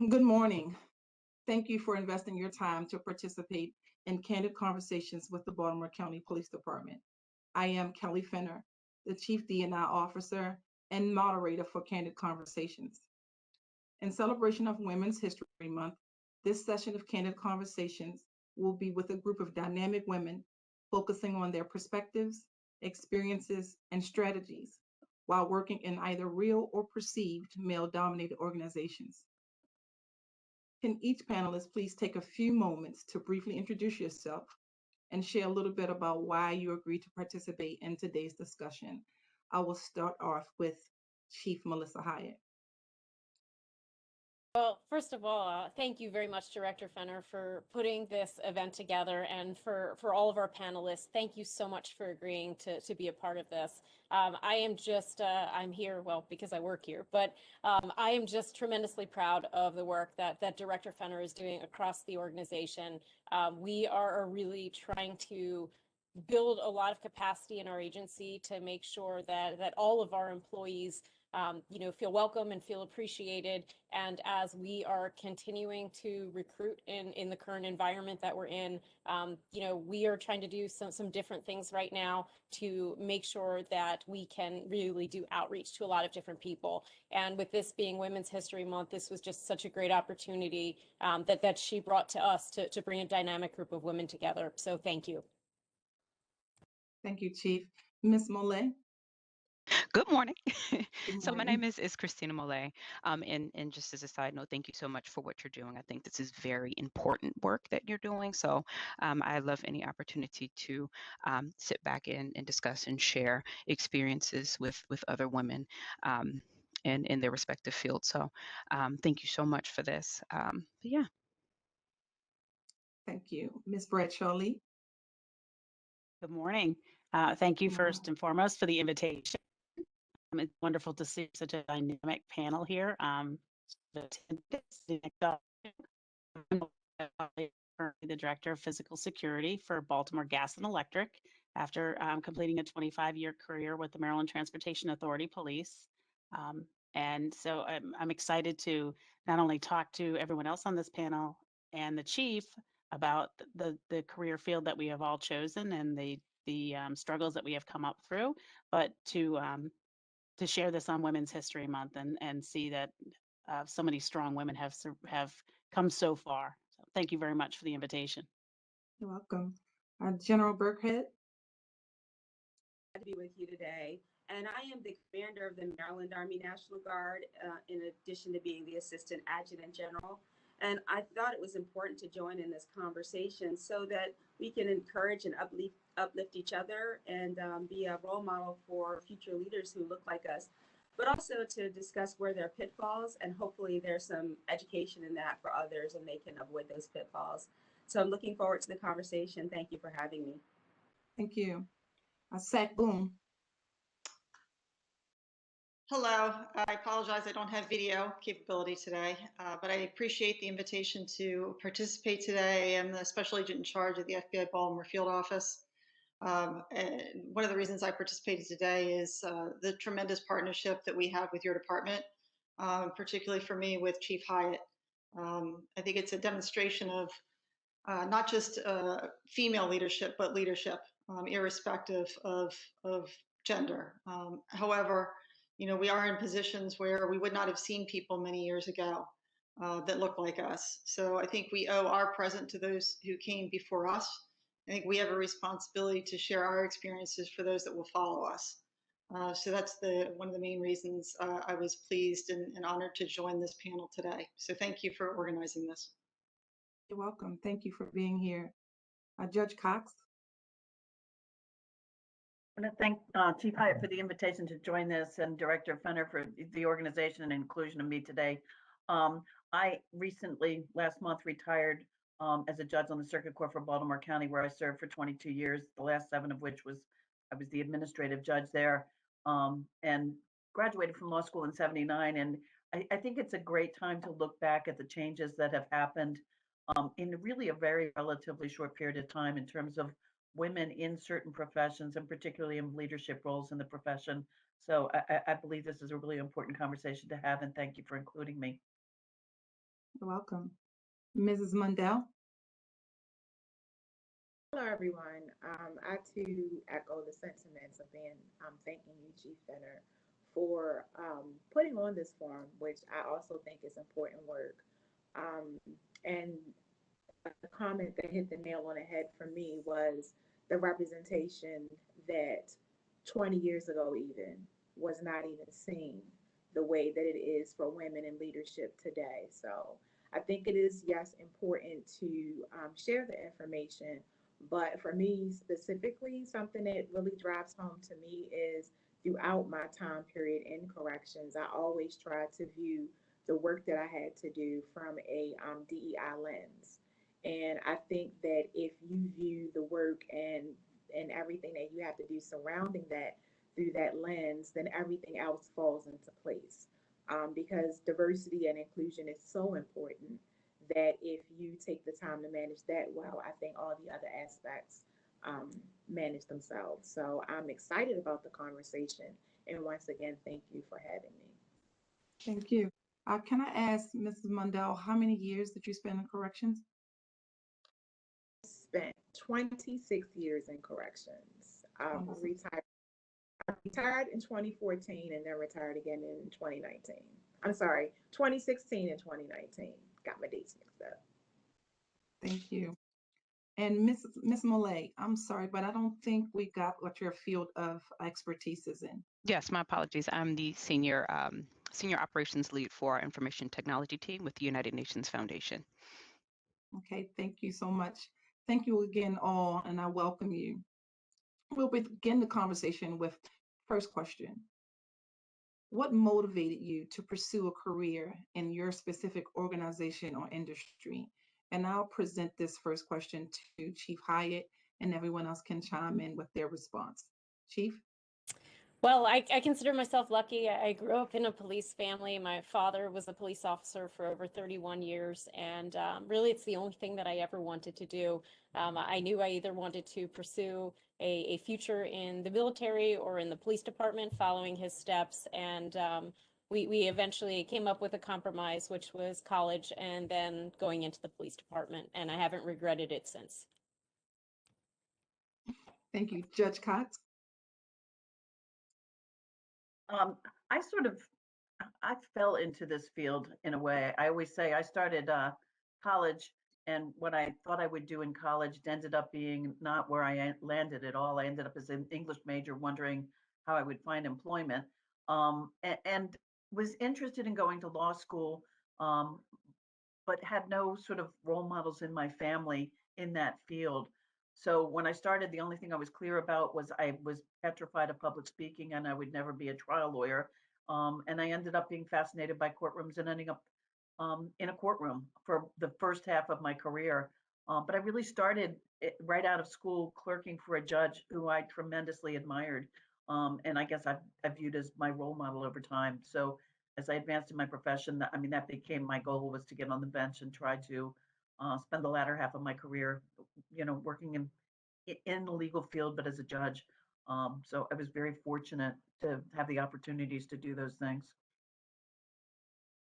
Good morning. Thank you for investing your time to participate in Candid Conversations with the Baltimore County Police Department. I am Kelly Fenner, the Chief D&I Officer and moderator for Candid Conversations. In celebration of Women's History Month, this session of Candid Conversations will be with a group of dynamic women focusing on their perspectives, experiences, and strategies while working in either real or perceived male dominated organizations. Can each panelist please take a few moments to briefly introduce yourself and share a little bit about why you agreed to participate in today's discussion? I will start off with Chief Melissa Hyatt. Well, first of all, thank you very much, Director Fenner, for putting this event together, and for all of our panelists. Thank you so much for agreeing to be a part of this. I am just, I'm here, well, because I work here, but I am just tremendously proud of the work that Director Fenner is doing across the organization. We are really trying to build a lot of capacity in our agency to make sure that all of our employees feel welcome and feel appreciated. And as we are continuing to recruit in the current environment that we're in, we are trying to do some different things right now to make sure that we can really do outreach to a lot of different people. And with this being Women's History Month, this was just such a great opportunity that she brought to us to bring a dynamic group of women together. So thank you. Thank you, Chief. Ms. Mollay. Good morning. Good So my name morning. is Christina Mollay. And just as a side note, thank you so much for what you're doing. I think this is very important work that you're doing. So I love any opportunity to sit back and discuss and share experiences with other women in their respective fields. So thank you so much for this. Yeah. Thank you. Ms. Bradshaw Lee. Good morning. Thank you Good morning. first and foremost for the invitation. It's wonderful to see such a dynamic panel here. Currently the Director of Physical Security for Baltimore Gas and Electric after completing a 25-year career with the Maryland Transportation Authority Police. And so I'm excited to not only talk to everyone else on this panel and the chief about the career field that we have all chosen and the struggles that we have come up through, but to share this on Women's History Month and see that so many strong women have come so far. So thank you very much for the invitation. You're welcome. General Burkhead. To be with you today. And I am the commander of the Maryland Army National Guard, in addition to being the Assistant Adjutant General. And I thought it was important to join in this conversation so that we can encourage and uplift each other and be a role model for future leaders who look like us, but also to discuss where there are pitfalls, and hopefully there's some education in that for others and they can avoid those pitfalls. So I'm looking forward to the conversation. Thank you for having me. Thank you. Sack Boom. Hello, I apologize, I don't have video capability today, but I appreciate the invitation to participate today. I am the Special Agent in charge of the FBI Baltimore Field Office. And one of the reasons I participated today is the tremendous partnership that we have with your department, particularly for me with Chief Hyatt. I think it's a demonstration of not just female leadership, but leadership, irrespective of gender. However, we are in positions where we would not have seen people many years ago that look like us. So I think we owe our present to those who came before us. I think we have a responsibility to share our experiences for those that will follow us. So that's one of the main reasons I was pleased and honored to join this panel today. So thank you for organizing this. You're welcome. Thank you for being here. Judge Cox. I want to thank Chief Hyatt for the invitation to join this and Director Fenner for the organization and inclusion of me today. I recently, last month, retired as a judge on the Circuit Court for Baltimore County, where I served for 22 years, the last 7 of which I was the administrative judge there, and graduated from law school in '79. And I think it's a great time to look back at the changes that have happened in really a very relatively short period of time in terms of women in certain professions, and particularly in leadership roles in the profession. So I believe this is a really important conversation to have, and thank you for including me. You're welcome. Mrs. Mundell? Hello, everyone. I too echo the sentiments of being thanking you, Chief Fenner, for putting on this forum, which I also think is important work. And the comment that hit the nail on the head for me was the representation that 20 years ago even was not even seen the way that it is for women in leadership today. So I think it is, yes, important to share the information. But for me specifically, something that really drives home to me is throughout my time period in corrections, I always try to view the work that I had to do from a DEI lens. And I think that if you view the work and everything that you have to do surrounding that through that lens, then everything else falls into place. Because diversity and inclusion is so important that if you take the time to manage that well, I think all the other aspects um, manage themselves. So I'm excited about the conversation. And once again, thank you for having me. Thank you. Can I ask Mrs. Mundell, how many years did you spend in corrections? Spent 26 years in corrections. Wonderful. Retired in 2014 and then retired again in 2019. I'm sorry, 2016 and 2019. Got my dates mixed up. Thank you. And Miss Mollay, I'm sorry, but I don't think we got what your field of expertise is in. Yes, my apologies. I'm the senior operations lead for our information technology team with the United Nations Foundation. Okay, thank you so much. Thank you again all, and I welcome you. We'll begin the conversation with first question. What motivated you to pursue a career in your specific organization or industry? And I'll present this first question to Chief Hyatt, and everyone else can chime in with their response. Chief? Well, I consider myself lucky. I grew up in a police family. My father was a police officer for over 31 years, and really it's the only thing that I ever wanted to do. I knew I either wanted to pursue a future in the military or in the police department following his steps, and we eventually came up with a compromise, which was college and then going into the police department, and I haven't regretted it since. Thank you. Judge Cox? I sort of, I fell into this field in a way. I always say I started college, and what I thought I would do in college ended up being not where I landed at all. I ended up as an English major, wondering how I would find employment, and was interested in going to law school, um, but had no sort of role models in my family in that field. So when I started, the only thing I was clear about was I was petrified of public speaking and I would never be a trial lawyer. And I ended up being fascinated by courtrooms and ending up in a courtroom for the first half of my career. But I really started right out of school clerking for a judge who I tremendously admired. And I guess I've viewed as my role model over time. So as I advanced in my profession, that became my goal, was to get on the bench and try to spend the latter half of my career, working in the legal field, but as a judge. So I was very fortunate to have the opportunities to do those things.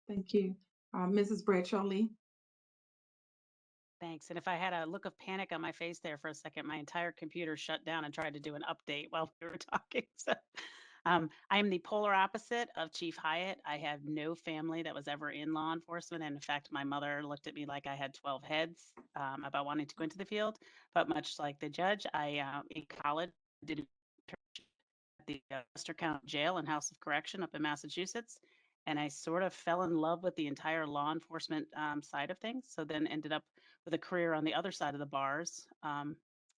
Thank you. Mrs. Bradshaw Lee? Thanks. And if I had a look of panic on my face there for a second, my entire computer shut down and tried to do an update while we were talking. So I am the polar opposite of Chief Hyatt. I have no family that was ever in law enforcement. And in fact, my mother looked at me like I had 12 heads about wanting to go into the field. But much like the judge, I, in college, did an internship at the Western County Jail and House of Correction up in Massachusetts. And I sort of fell in love with the entire law enforcement side of things. So then ended up with a career on the other side of the bars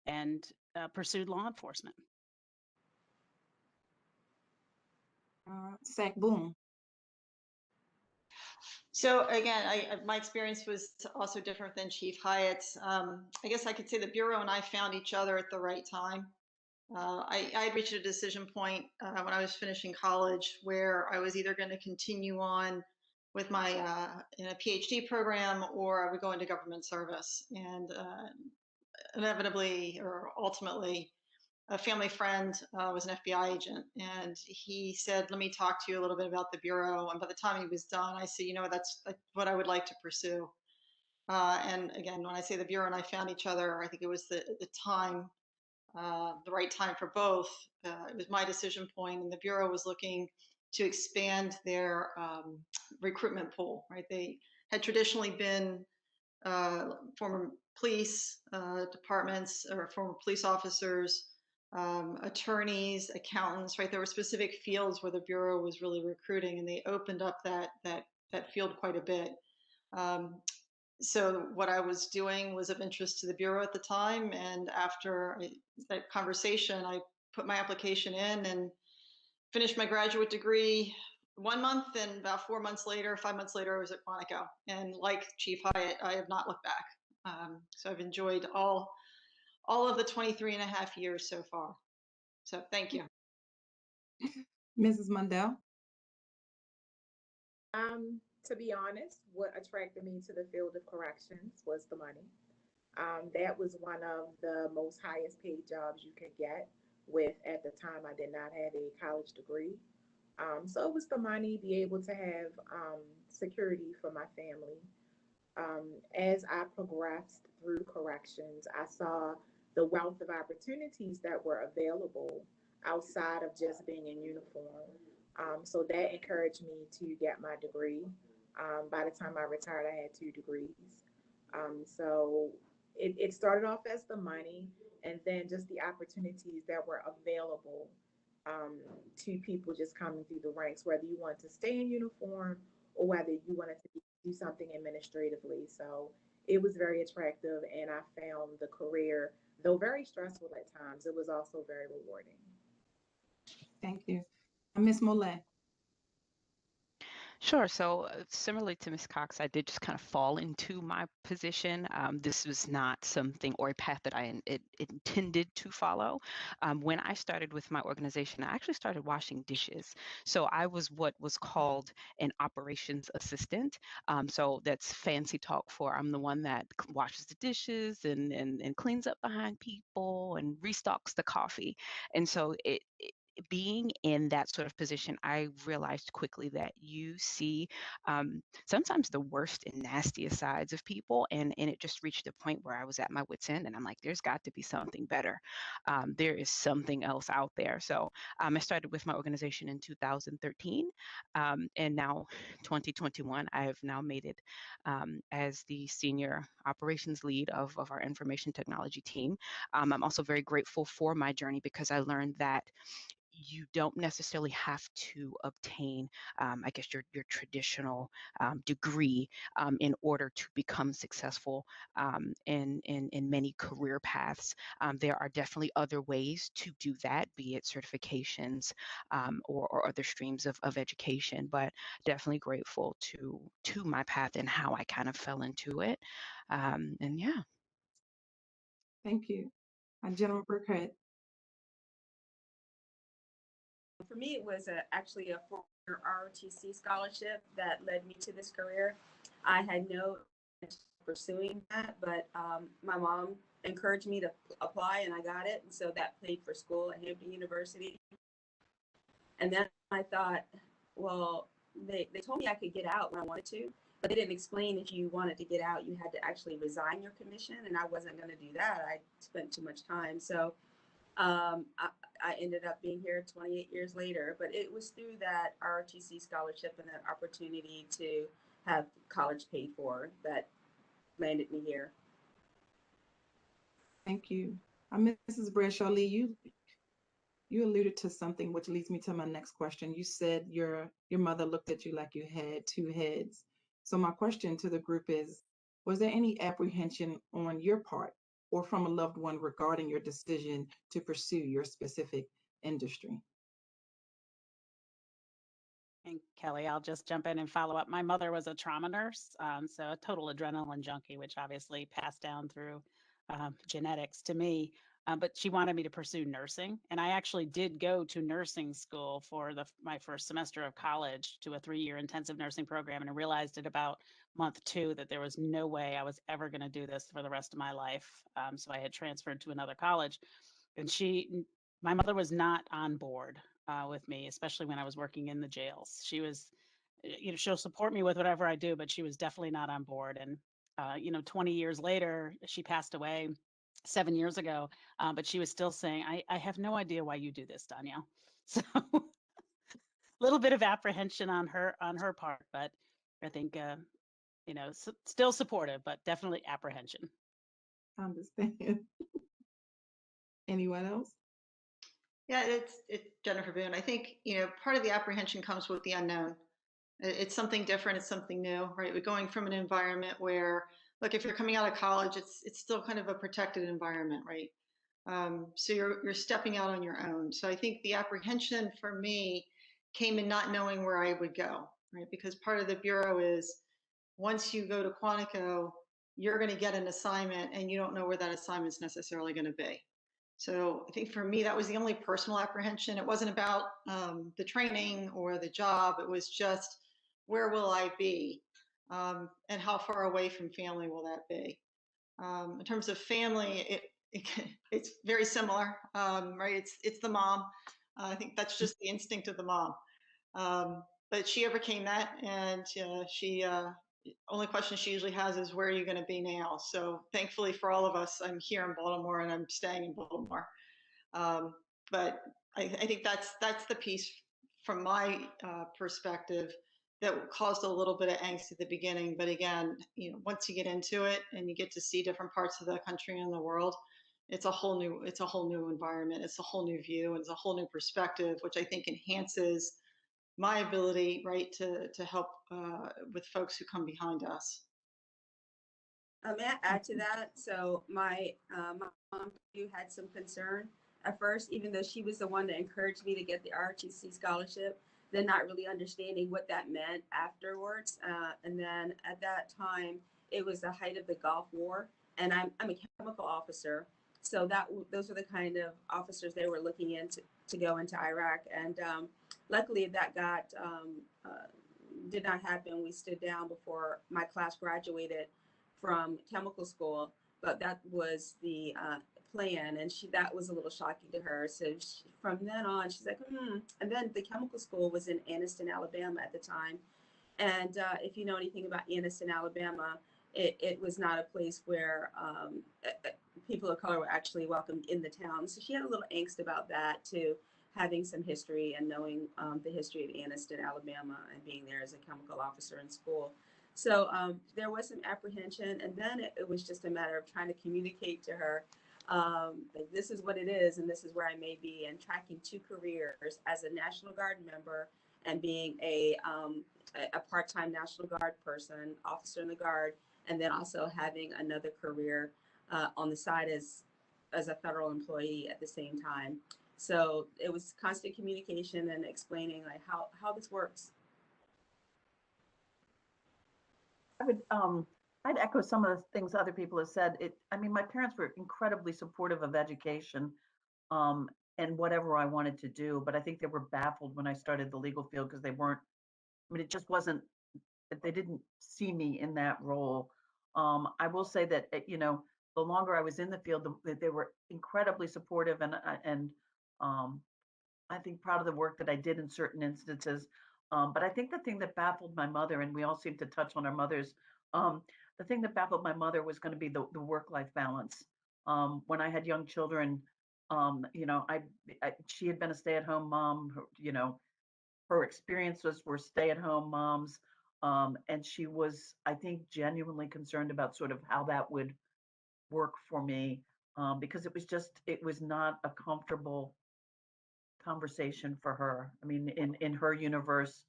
and pursued law enforcement. Sack Boom? So again, my experience was also different than Chief Hyatt's. I guess I could say the Bureau and I found each other at the right time. I had reached a decision point when I was finishing college where I was either going to continue on with my in a PhD program, or I would go into government service. And inevitably, or ultimately, a family friend was an FBI agent, and he said, "Let me talk to you a little bit about the Bureau." And by the time he was done, I said, that's what I would like to pursue. And again, when I say the Bureau and I found each other, I think it was the time, the right time for both. It was my decision point, and the Bureau was looking to expand their recruitment pool, right? They had traditionally been former police departments or former police officers, attorneys, accountants, right? There were specific fields where the Bureau was really recruiting, and they opened up that field quite a bit. So what I was doing was of interest to the Bureau at the time, and after that conversation, I put my application in and finished my graduate degree 1 month, and about 4 months later, 5 months later, I was at Quantico. And like Chief Hyatt, I have not looked back. So I've enjoyed all of the 23 and a half years so far. So thank you. Mrs. Mundell? To be honest, what attracted me to the field of corrections was the money. That was one of the most highest paid jobs you could get with, at the time, I did not have a college degree. So it was the money, be able to have security for my family. As I progressed through corrections, I saw the wealth of opportunities that were available outside of just being in uniform. So that encouraged me to get my degree. By the time I retired, I had 2 degrees. So it started off as the money, and then just the opportunities that were available to people just coming through the ranks, whether you want to stay in uniform or whether you wanted to do something administratively. So it was very attractive, and I found the career, though very stressful at times, it was also very rewarding. Thank you. Ms. Mollay? Sure. So similarly to Ms. Cox, I did just kind of fall into my position. This was not something or a path that I intended to follow. When I started with my organization, I actually started washing dishes. So I was what was called an operations assistant. So that's fancy talk for I'm the one that washes the dishes and cleans up behind people and restocks the coffee. And so being in that sort of position, I realized quickly that you see sometimes the worst and nastiest sides of people. And it just reached a point where I was at my wit's end, and I'm like, there's got to be something better. There is something else out there. So I started with my organization in 2013. And now 2021, I have now made it as the senior operations lead of our information technology team. I'm also very grateful for my journey because I learned that you don't necessarily have to obtain, I guess, your traditional degree in order to become successful in many career paths. There are definitely other ways to do that, be it certifications or other streams of education. But definitely grateful to my path and how I kind of fell into it. And yeah. Thank you. General Burkhead? For me, it was actually a 4-year ROTC scholarship that led me to this career. I had no intention of pursuing that, but my mom encouraged me to apply, and I got it. And so that paid for school at Hampton University. And then I thought, well, they told me I could get out when I wanted to, but they didn't explain if you wanted to get out, you had to actually resign your commission, and I wasn't going to do that. I spent too much time. So I ended up being here 28 years later, but it was through that ROTC scholarship and that opportunity to have college paid for that landed me here. Thank you. Mrs. Bradshaw Lee, you alluded to something which leads me to my next question. You said your mother looked at you like you had 2 heads. So my question to the group is, was there any apprehension on your part or from a loved one regarding your decision to pursue your specific industry? And Kelly, I'll just jump in and follow up. My mother was a trauma nurse, so a total adrenaline junkie, which obviously passed down through genetics to me. But she wanted me to pursue nursing, and I actually did go to nursing school for my first semester of college, to a 3-year intensive nursing program, and I realized at about month 2 that there was no way I was ever going to do this for the rest of my life. So I had transferred to another college, and she My mother was not on board with me, especially when I was working in the jails. She was, she'll support me with whatever I do, but she was definitely not on board. And 20 years later, she passed away 7 years ago, but she was still saying, I have no idea why you do this, Danielle. So a little bit of apprehension on her part, but I think, still supportive, but definitely apprehension. I understand. Anyone else? Yeah, it's Jennifer Boone. I think, part of the apprehension comes with the unknown. It's something different. It's something new, right? We're going from an environment where, look, if you're coming out of college, it's still kind of a protected environment, right? So you're stepping out on your own. So I think the apprehension for me came in not knowing where I would go, right? Because part of the Bureau is once you go to Quantico, you're going to get an assignment and you don't know where that assignment's necessarily going to be. So I think for me, that was the only personal apprehension. It wasn't about the training or the job. It was just, where will I be? And how far away from family will that be? In terms of family, it's very similar, right? It's the mom. I think that's just the instinct of the mom. But she overcame that, and she only question she usually has is, where are you going to be now? So thankfully for all of us, I'm here in Baltimore and I'm staying in Baltimore. But I think that's the piece from my perspective that caused a little bit of angst at the beginning. But again, once you get into it and you get to see different parts of the country and the world, it's a whole new environment. It's a whole new view, and it's a whole new perspective, which I think enhances my ability, right, to help with folks who come behind us. May I add to that? So my mom too had some concern at first, even though she was the one that encouraged me to get the ROTC scholarship, then not really understanding what that meant afterwards. And then at that time, it was the height of the Gulf War, and I'm a chemical officer, so those were the kind of officers they were looking into to go into Iraq. And luckily, that did not happen. We stood down before my class graduated from chemical school, but that was the plan, and that was a little shocking to her. So from then on, she's like, And then the chemical school was in Anniston, Alabama at the time, and if you know anything about Anniston, Alabama, it was not a place where people of color were actually welcomed in the town. So she had a little angst about that too, having some history and knowing the history of Anniston, Alabama, and being there as a chemical officer in school. So there was some apprehension, and then it was just a matter of trying to communicate to her, like, this is what it is, and this is where I may be, and tracking two careers as a National Guard member and being a part-time National Guard person, officer in the Guard, and then also having another career on the side as a federal employee at the same time. So it was constant communication and explaining like how this works. I'd echo some of the things other people have said. My parents were incredibly supportive of education and whatever I wanted to do, but I think they were baffled when I started the legal field because it just wasn't, they didn't see me in that role. I will say that, the longer I was in the field, they were incredibly supportive and I think proud of the work that I did in certain instances. But I think the thing that baffled my mother, and we all seem to touch on our mothers, the thing that baffled my mother was going to be the work-life balance. When I had young children, she had been a stay-at-home mom. Her experiences were stay-at-home moms, and she was, I think, genuinely concerned about sort of how that would work for me, because it was not a comfortable conversation for her. In her universe,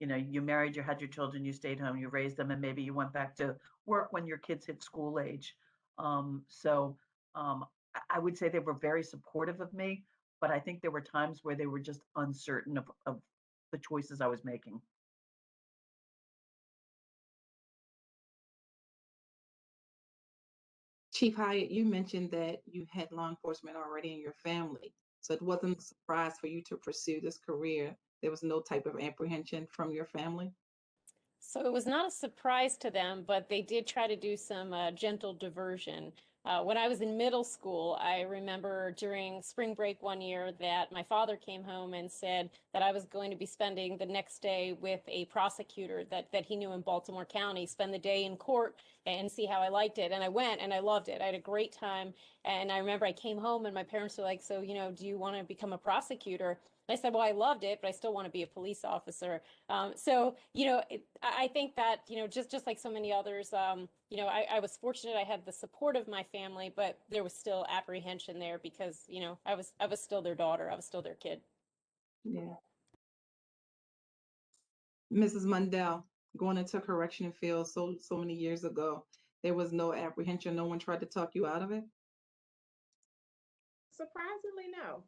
you married, you had your children, you stayed home, you raised them, and maybe you went back to work when your kids hit school age. I would say they were very supportive of me, but I think there were times where they were just uncertain of the choices I was making. Chief Hyatt, you mentioned that you had law enforcement already in your family, so it wasn't a surprise for you to pursue this career. There was no type of apprehension from your family? So it was not a surprise to them, but they did try to do some gentle diversion When I was in middle school, I remember during spring break one year that my father came home and said that I was going to be spending the next day with a prosecutor that he knew in Baltimore County, spend the day in court and see how I liked it. And I went and I loved it. I had a great time. And I remember I came home and my parents were like, so, do you want to become a prosecutor? I said, well, I loved it, but I still want to be a police officer. I think that, just like so many others, I was fortunate I had the support of my family, but there was still apprehension there because, I was still their daughter. I was still their kid. Yeah. Mrs. Mundell, going into correction field so many years ago, there was no apprehension. No one tried to talk you out of it. Surprisingly, no.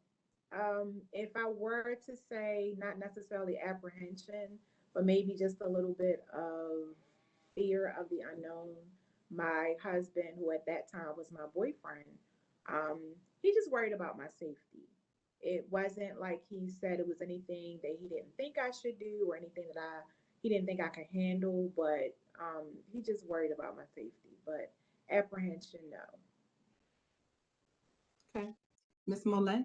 If I were to say not necessarily apprehension, but maybe just a little bit of fear of the unknown, my husband, who at that time was my boyfriend, um, he just worried about my safety. It wasn't like he said it was anything that he didn't think I should do or anything that he didn't think I could handle, but he just worried about my safety. But apprehension, no. Okay. Miss Mollay?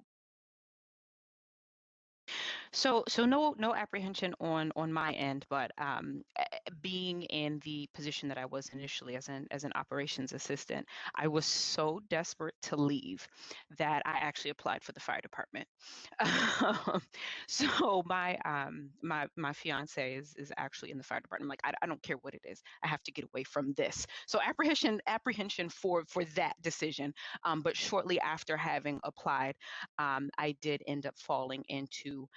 So no apprehension on my end, but being in the position that I was initially as an operations assistant, I was so desperate to leave that I actually applied for the fire department. So my fiance is actually in the fire department. I'm like, I don't care what it is. I have to get away from this. So apprehension for that decision. But shortly after having applied, I did end up falling into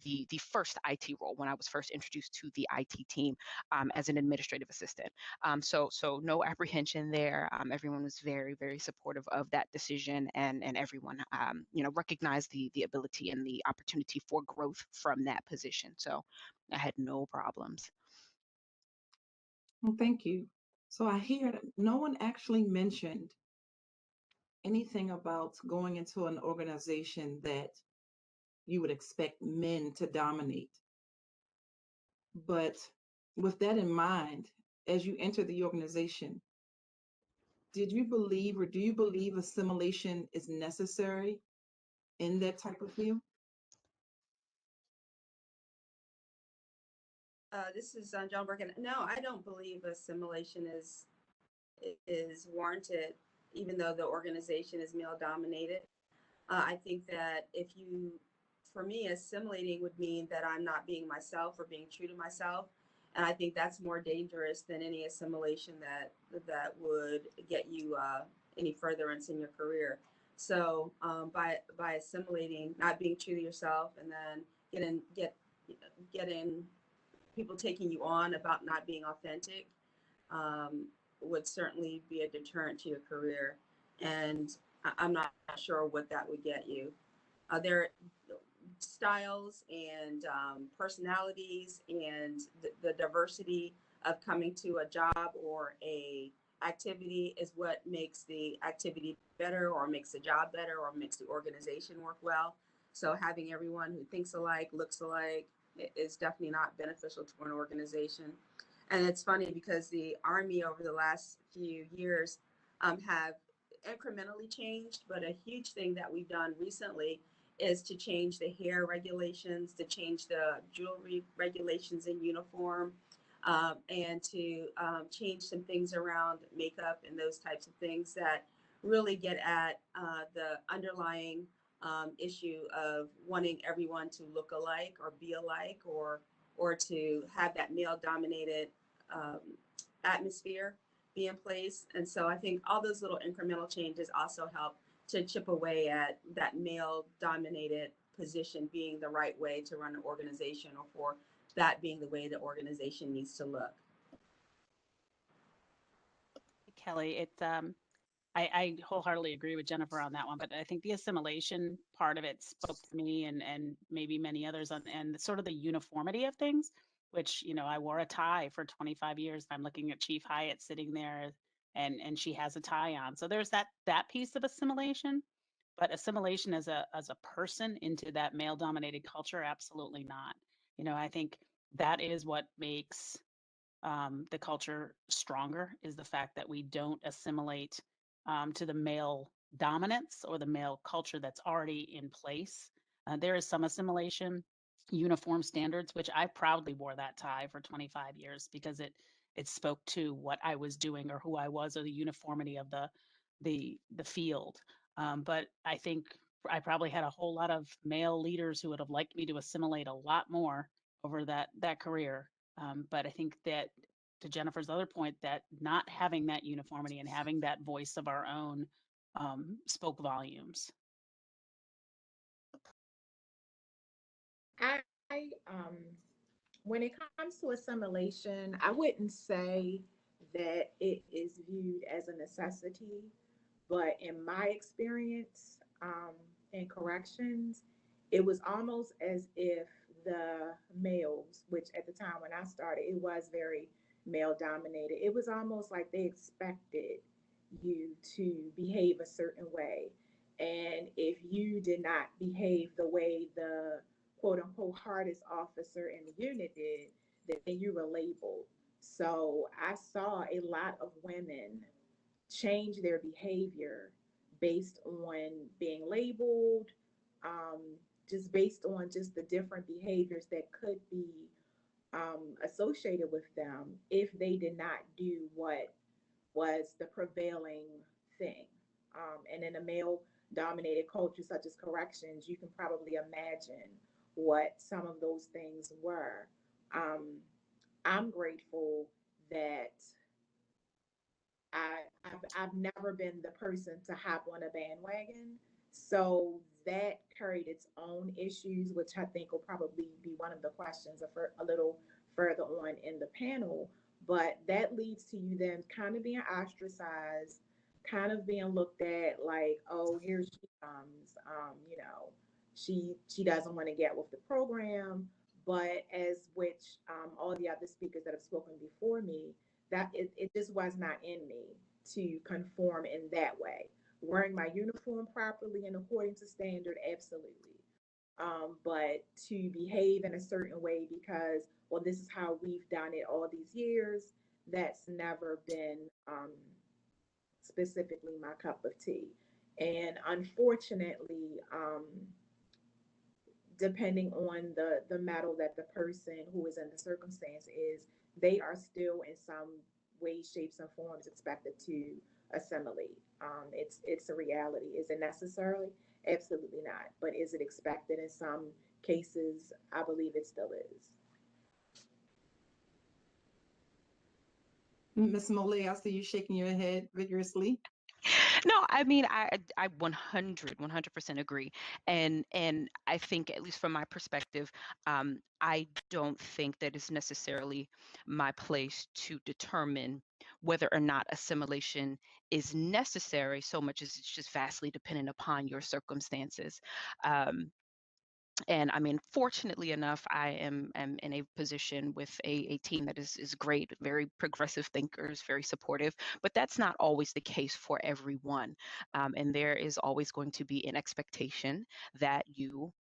the first IT role when I was first introduced to the IT team as an administrative assistant. So no apprehension there. Everyone was very, very supportive of that decision, and everyone recognized the ability and the opportunity for growth from that position. So I had no problems. Well, thank you. So I hear that no one actually mentioned anything about going into an organization that you would expect men to dominate. But with that in mind, as you enter the organization, did you believe or do you believe assimilation is necessary in that type of field? This is John Bergen. No, I don't believe assimilation is warranted, even though the organization is male dominated. I think that for me, assimilating would mean that I'm not being myself or being true to myself, and I think that's more dangerous than any assimilation that would get you any furtherance in your career. So by assimilating, not being true to yourself, and then getting people taking you on about not being authentic, would certainly be a deterrent to your career. And I'm not sure what that would get you. There styles and personalities and the diversity of coming to a job or a activity is what makes the activity better or makes the job better or makes the organization work well. So having everyone who thinks alike, looks alike is definitely not beneficial to an organization. And it's funny because the Army over the last few years have incrementally changed, but a huge thing that we've done recently is to change the hair regulations, to change the jewelry regulations in uniform, and to change some things around makeup and those types of things that really get at the underlying issue of wanting everyone to look alike or be alike or to have that male dominated um, atmosphere be in place. And so I think all those little incremental changes also help to chip away at that male dominated position being the right way to run an organization or for that being the way the organization needs to look. Kelly, I wholeheartedly agree with Jennifer on that one, but I think the assimilation part of it spoke to me and maybe many others and sort of the uniformity of things, which, I wore a tie for 25 years. I'm looking at Chief Hyatt sitting there and she has a tie on. So there's that piece of assimilation, but assimilation as a person into that male dominated culture, absolutely not. I think that is what makes the culture stronger, is the fact that we don't assimilate to the male dominance or the male culture that's already in place. There is some assimilation, uniform standards, which I proudly wore that tie for 25 years because it spoke to what I was doing or who I was or the uniformity of the field. But I think I probably had a whole lot of male leaders who would have liked me to assimilate a lot more over that career. But I think that, to Jennifer's other point, that not having that uniformity and having that voice of our own spoke volumes. I when it comes to assimilation, I wouldn't say that it is viewed as a necessity, but in my experience in corrections, it was almost as if the males, which at the time when I started, it was very male dominated, it was almost like they expected you to behave a certain way. And if you did not behave the way the quote unquote hardest officer in the unit did, then you were labeled. So I saw a lot of women change their behavior based on being labeled, um, just based on just the different behaviors that could be associated with them if they did not do what was the prevailing thing. And in a male dominated culture such as corrections, you can probably imagine what some of those things were. Um, I'm grateful that I've never been the person to hop on a bandwagon. So that carried its own issues, which I think will probably be one of the questions a little further on in the panel. But that leads to you then kind of being ostracized, kind of being looked at like, oh, here she comes. She doesn't want to get with the program. But as which all the other speakers that have spoken before me, that it just was not in me to conform in that way. Wearing my uniform properly and according to standard, absolutely. But to behave in a certain way because, well, this is how we've done it all these years, that's never been specifically my cup of tea. And unfortunately, depending on the metal that the person who is in the circumstance is, they are still in some ways, shapes, and forms expected to assimilate. It's a reality. Is it necessarily? Absolutely not. But is it expected in some cases? I believe it still is. Ms. Mollay, I see you shaking your head vigorously. No, I mean, I 100% agree. And I think, at least from my perspective, I don't think that it's necessarily my place to determine whether or not assimilation is necessary, so much as it's just vastly dependent upon your circumstances. Um, and I mean, fortunately enough, I am in a position with a team that is great, very progressive thinkers, very supportive, but that's not always the case for everyone. And there is always going to be an expectation that you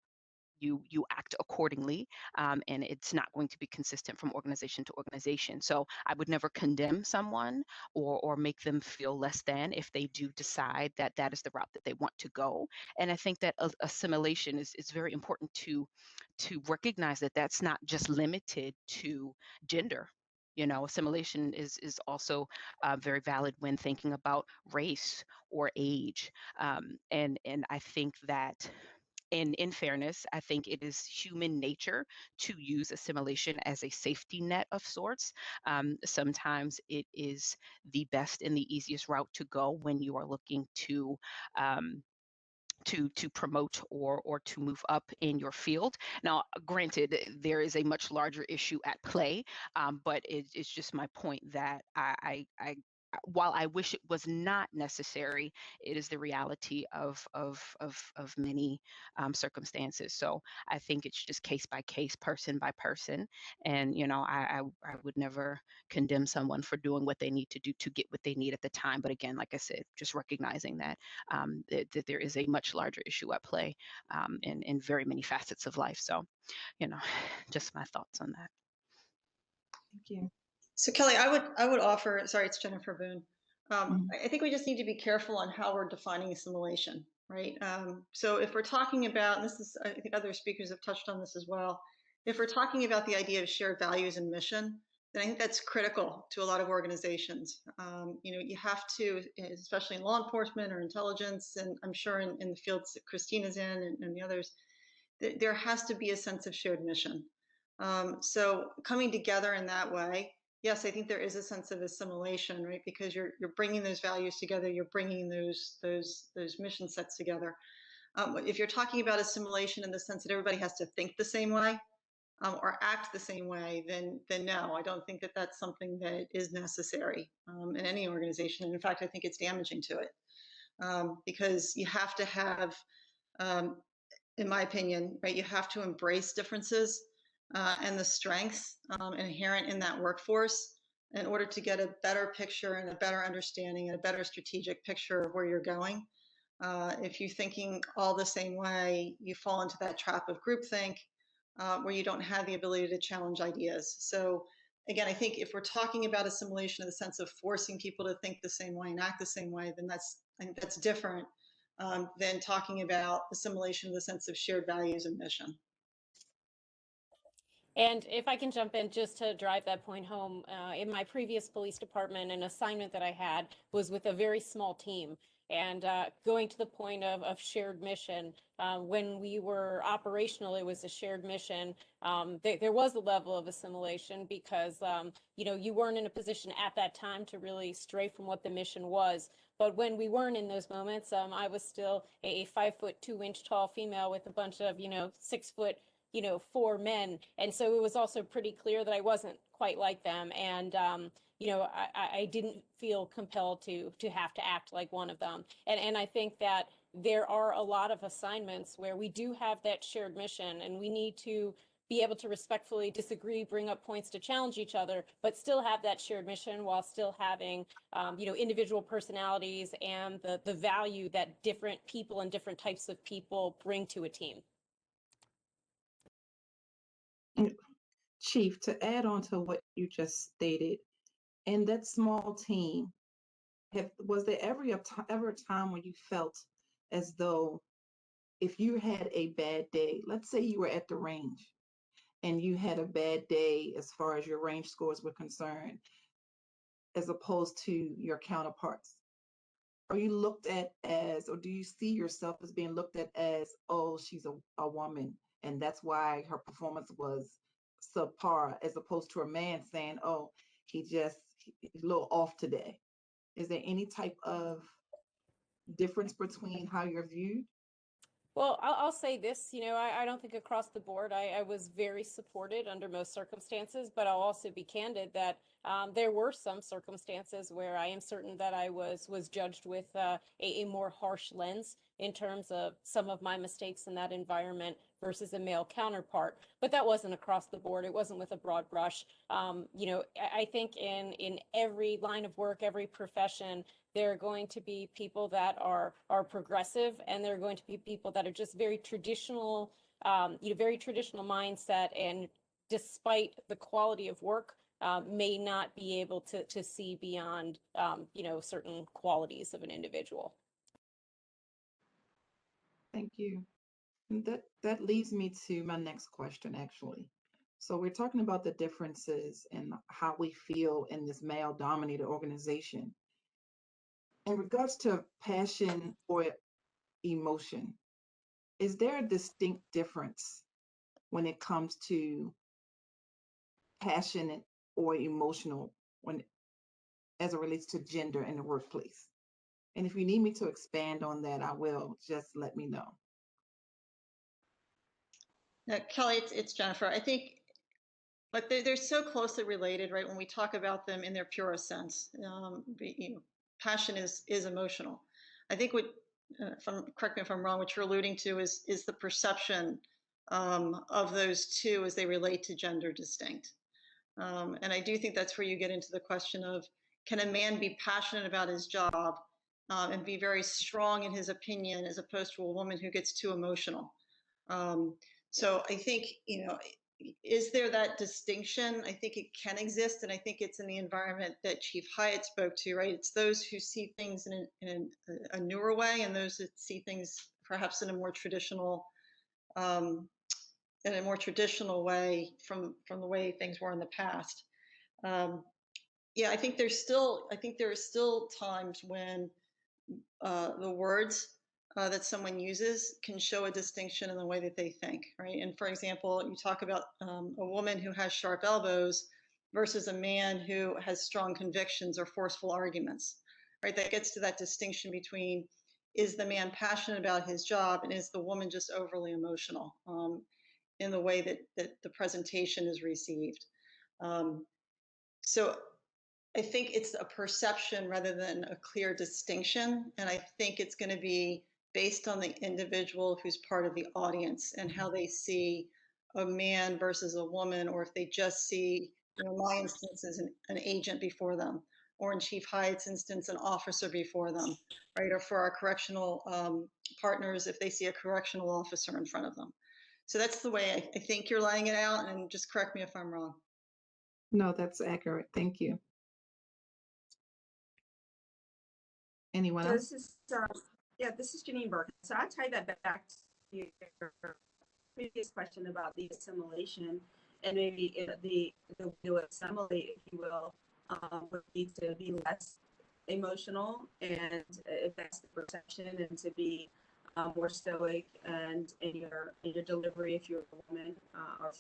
act accordingly, and it's not going to be consistent from organization to organization. So I would never condemn someone or make them feel less than if they do decide that that is the route that they want to go. And I think that assimilation is very important to recognize that that's not just limited to gender. You know, assimilation is also very valid when thinking about race or age. And I think that in fairness, I think it is human nature to use assimilation as a safety net of sorts. Sometimes it is the best and the easiest route to go when you are looking um, to promote or to move up in your field. Now, granted, there is a much larger issue at play, but it's just my point that while I wish it was not necessary, it is the reality of many circumstances. So I think it's just case by case, person by person, and I would never condemn someone for doing what they need to do to get what they need at the time. But again, like I said, just recognizing that that there is a much larger issue at play in very many facets of life. So, just my thoughts on that. Thank you. So Kelly, I would offer, sorry, it's Jennifer Boone. I think we just need to be careful on how we're defining assimilation, right? So if we're talking about, and this is, I think other speakers have touched on this as well, if we're talking about the idea of shared values and mission, then I think that's critical to a lot of organizations. You have to, especially in law enforcement or intelligence, and I'm sure in the fields that Christina's in and the others, there has to be a sense of shared mission. So coming together in that way, yes, I think there is a sense of assimilation, right? Because you're bringing those values together, you're bringing those mission sets together. If you're talking about assimilation in the sense that everybody has to think the same way or act the same way, then no, I don't think that that's something that is necessary in any organization. And in fact, I think it's damaging to it because you have to have, in my opinion, right, you have to embrace differences and the strengths inherent in that workforce in order to get a better picture and a better understanding and a better strategic picture of where you're going. If you're thinking all the same way, you fall into that trap of groupthink where you don't have the ability to challenge ideas. So again, I think if we're talking about assimilation in the sense of forcing people to think the same way and act the same way, then I think that's different than talking about assimilation in the sense of shared values and mission. And if I can jump in just to drive that point home, in my previous police department, an assignment that I had was with a very small team. And going to the point of shared mission, when we were operational, it was a shared mission. There was a level of assimilation because, you weren't in a position at that time to really stray from what the mission was. But when we weren't in those moments, I was still a 5'2" tall female with a bunch of, 6 foot 4 men. And so it was also pretty clear that I wasn't quite like them. And, I didn't feel compelled to have to act like one of them. And I think that there are a lot of assignments where we do have that shared mission and we need to be able to respectfully disagree, bring up points to challenge each other, but still have that shared mission while still having, individual personalities and the value that different people and different types of people bring to a team. Chief, to add on to what you just stated, in that small team, was there ever a time when you felt as though if you had a bad day, let's say you were at the range and you had a bad day as far as your range scores were concerned, as opposed to your counterparts, are you looked at as, or do you see yourself as being looked at as, oh, she's a woman and that's why her performance was subpar, as opposed to a man saying, oh, he's a little off today? Is there any type of difference between how you're viewed? Well, I'll say this, I don't think across the board I was very supported under most circumstances, but I'll also be candid that there were some circumstances where I am certain that I was judged with a more harsh lens in terms of some of my mistakes in that environment versus a male counterpart. But that wasn't across the board. It wasn't with a broad brush. I think in every line of work, every profession, there are going to be people that are progressive, and there are going to be people that are just very traditional, very traditional mindset, and despite the quality of work, may not be able to see beyond, certain qualities of an individual. Thank you. And that leads me to my next question, actually. So we're talking about the differences in how we feel in this male-dominated organization. In regards to passion or emotion, is there a distinct difference when it comes to passionate or emotional as it relates to gender in the workplace? And if you need me to expand on that, I will. Just let me know. Kelly, it's Jennifer. I think, but they're so closely related, right? When we talk about them in their purest sense, passion is emotional. I think correct me if I'm wrong, what you're alluding to is the perception of those two as they relate to gender distinct. And I do think that's where you get into the question of, can a man be passionate about his job and be very strong in his opinion as opposed to a woman who gets too emotional? So I think, is there that distinction? I think it can exist, and I think it's in the environment that Chief Hyatt spoke to, right? It's those who see things in a newer way, and those that see things perhaps in a more traditional way from the way things were in the past. Yeah, I think there are still times when the words that someone uses can show a distinction in the way that they think, right? And for example, you talk about a woman who has sharp elbows versus a man who has strong convictions or forceful arguments, right? That gets to that distinction between, is the man passionate about his job, and is the woman just overly emotional in the way that the presentation is received. So I think it's a perception rather than a clear distinction. And I think it's going to be based on the individual who's part of the audience and how they see a man versus a woman, or if they just see, my instance is an agent before them, or in Chief Hyatt's instance, an officer before them, right? Or for our correctional partners, if they see a correctional officer in front of them. So that's the way I think you're laying it out, and just correct me if I'm wrong. No, that's accurate. Thank you. Anyone else? This is Janine Burke. So I tie that back to your previous question about the assimilation, and maybe the way to assimilate, if you will, would be to be less emotional, and if that's the perception, and to be more stoic and in your delivery if you're a woman or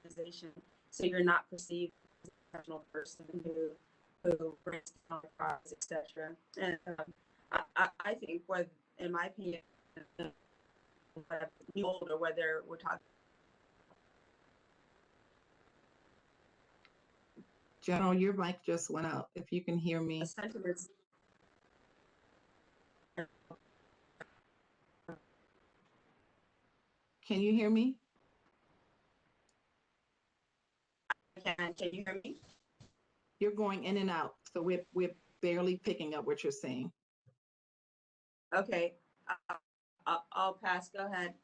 organization, so you're not perceived as a professional person who brings down cars, etc. And I think, in my opinion, older, whether we're talking. General, your mic just went out. If you can hear me. Sentiments. Can you hear me? Can you hear me? You're going in and out, so we're barely picking up what you're saying. Okay, I'll pass. Go ahead.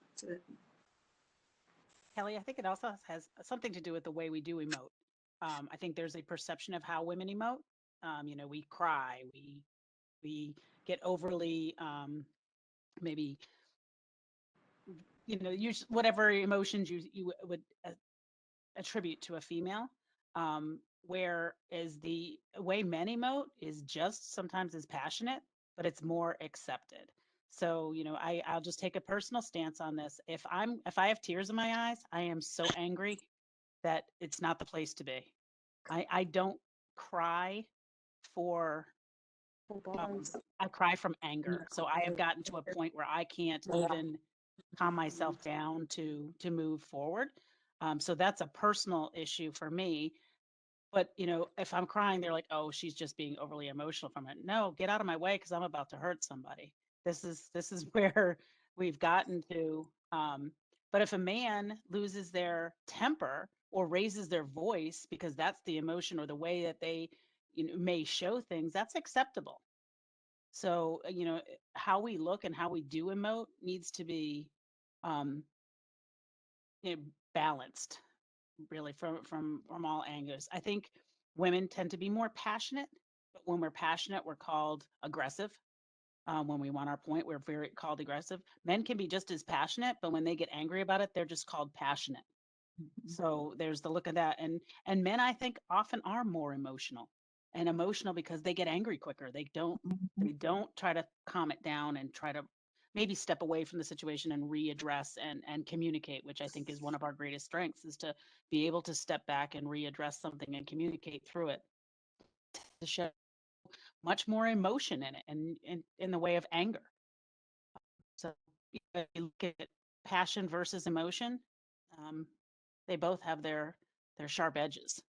Kelly, I think it also has something to do with the way we do emote. I think there's a perception of how women emote. We cry, we get overly, maybe, use whatever emotions you would attribute to a female. Whereas the way men emote is just sometimes as passionate, but it's more accepted. So, I'll just take a personal stance on this. If I have tears in my eyes, I am so angry that it's not the place to be. I don't cry for, I cry from anger. So I have gotten to a point where I can't even calm myself down to move forward. So that's a personal issue for me. But, if I'm crying, they're like, oh, she's just being overly emotional from it. No, get out of my way, because I'm about to hurt somebody. This is where we've gotten to. But if a man loses their temper or raises their voice because that's the emotion or the way that they may show things, that's acceptable. So, how we look and how we do emote needs to be balanced, really, from all angles. I think women tend to be more passionate, but when we're passionate, we're called aggressive. When we want our point, we're very called aggressive. Men can be just as passionate, but when they get angry about it, they're just called passionate. So there's the look of that. And men, I think, often are more emotional because they get angry quicker. They don't try to calm it down and try to maybe step away from the situation and readdress and communicate, which I think is one of our greatest strengths, is to be able to step back and readdress something and communicate through it, to show much more emotion in it and in the way of anger. So if you look at passion versus emotion, they both have their sharp edges.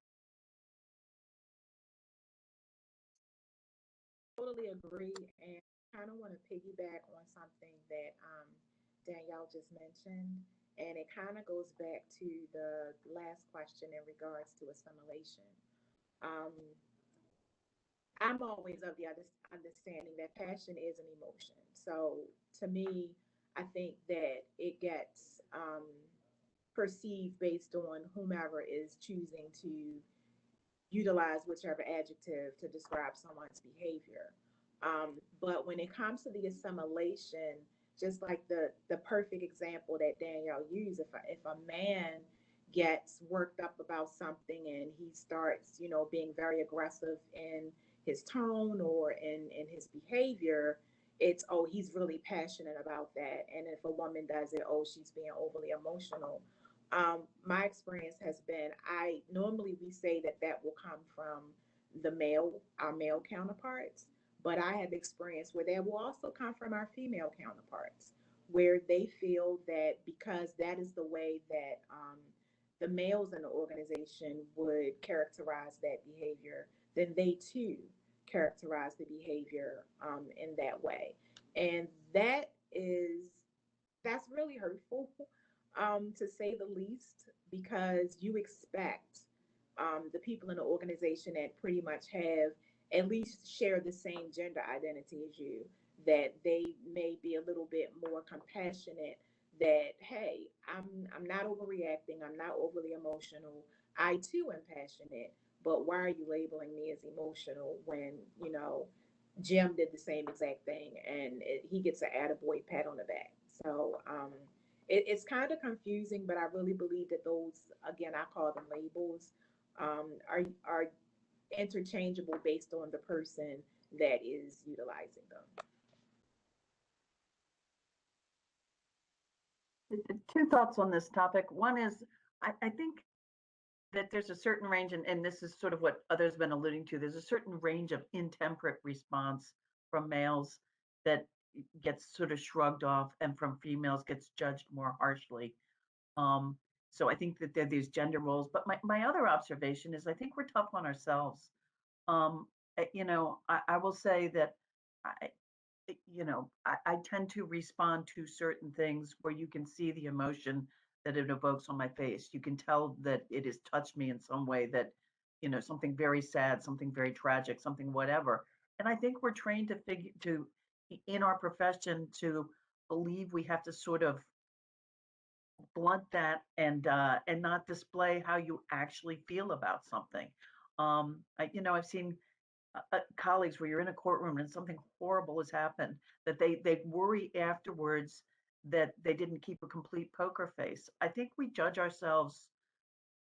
Totally agree, and kind of want to piggyback on something that Danielle just mentioned, and it kind of goes back to the last question in regards to assimilation. Um, I'm always of the understanding that passion is an emotion. So to me, I think that it gets perceived based on whomever is choosing to utilize whichever adjective to describe someone's behavior. But when it comes to the assimilation, just like the perfect example that Danielle used, if a man gets worked up about something and he starts, being very aggressive in his tone or in his behavior, it's, oh, he's really passionate about that. And if a woman does it, oh, she's being overly emotional. My experience has been, I normally we say that that will come from our male counterparts, but I have experienced where that will also come from our female counterparts, where they feel that because that is the way that the males in the organization would characterize that behavior, then they too characterize the behavior in that way, and that's really hurtful, to say the least, because you expect the people in the organization that pretty much have at least share the same gender identity as you, that they may be a little bit more compassionate. That, hey, I'm not overreacting. I'm not overly emotional. I too am passionate. But why are you labeling me as emotional when Jim did the same exact thing, and he gets an attaboy pat on the back. So it's kind of confusing, but I really believe that those, again, I call them labels, are interchangeable based on the person that is utilizing them. Two thoughts on this topic. One is, I think that there's a certain range, and this is sort of what others have been alluding to, there's a certain range of intemperate response from males that gets sort of shrugged off, and from females gets judged more harshly. So I think that there are these gender roles. But my other observation is I think we're tough on ourselves. I will say that I, I tend to respond to certain things where you can see the emotion that it evokes on my face. You can tell that it has touched me in some way, that, something very sad, something very tragic, something whatever. And I think we're trained in our profession to believe we have to sort of blunt that and not display how you actually feel about something. I've seen colleagues where you're in a courtroom and something horrible has happened, that they worry afterwards that they didn't keep a complete poker face. I think we judge ourselves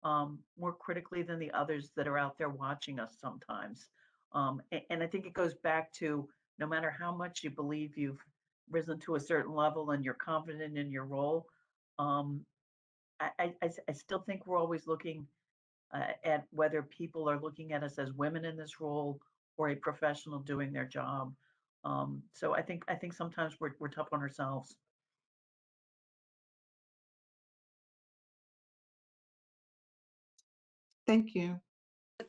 more critically than the others that are out there watching us sometimes. And I think it goes back to, no matter how much you believe you've risen to a certain level and you're confident in your role, I still think we're always looking at whether people are looking at us as women in this role or a professional doing their job. So I think sometimes we're tough on ourselves. Thank you.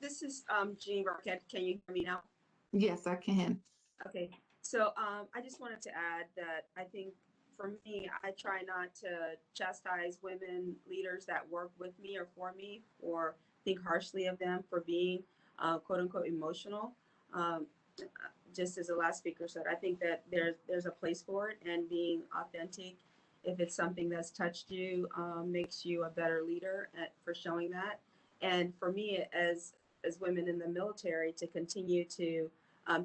This is Jean Burkett. Can you hear me now? Yes, I can. Okay. So I just wanted to add that I think for me, I try not to chastise women leaders that work with me or for me, or think harshly of them for being quote unquote emotional. Just as the last speaker said, I think that there's a place for it, and being authentic, if it's something that's touched you, makes you a better leader for showing that. And for me, as women in the military, to continue to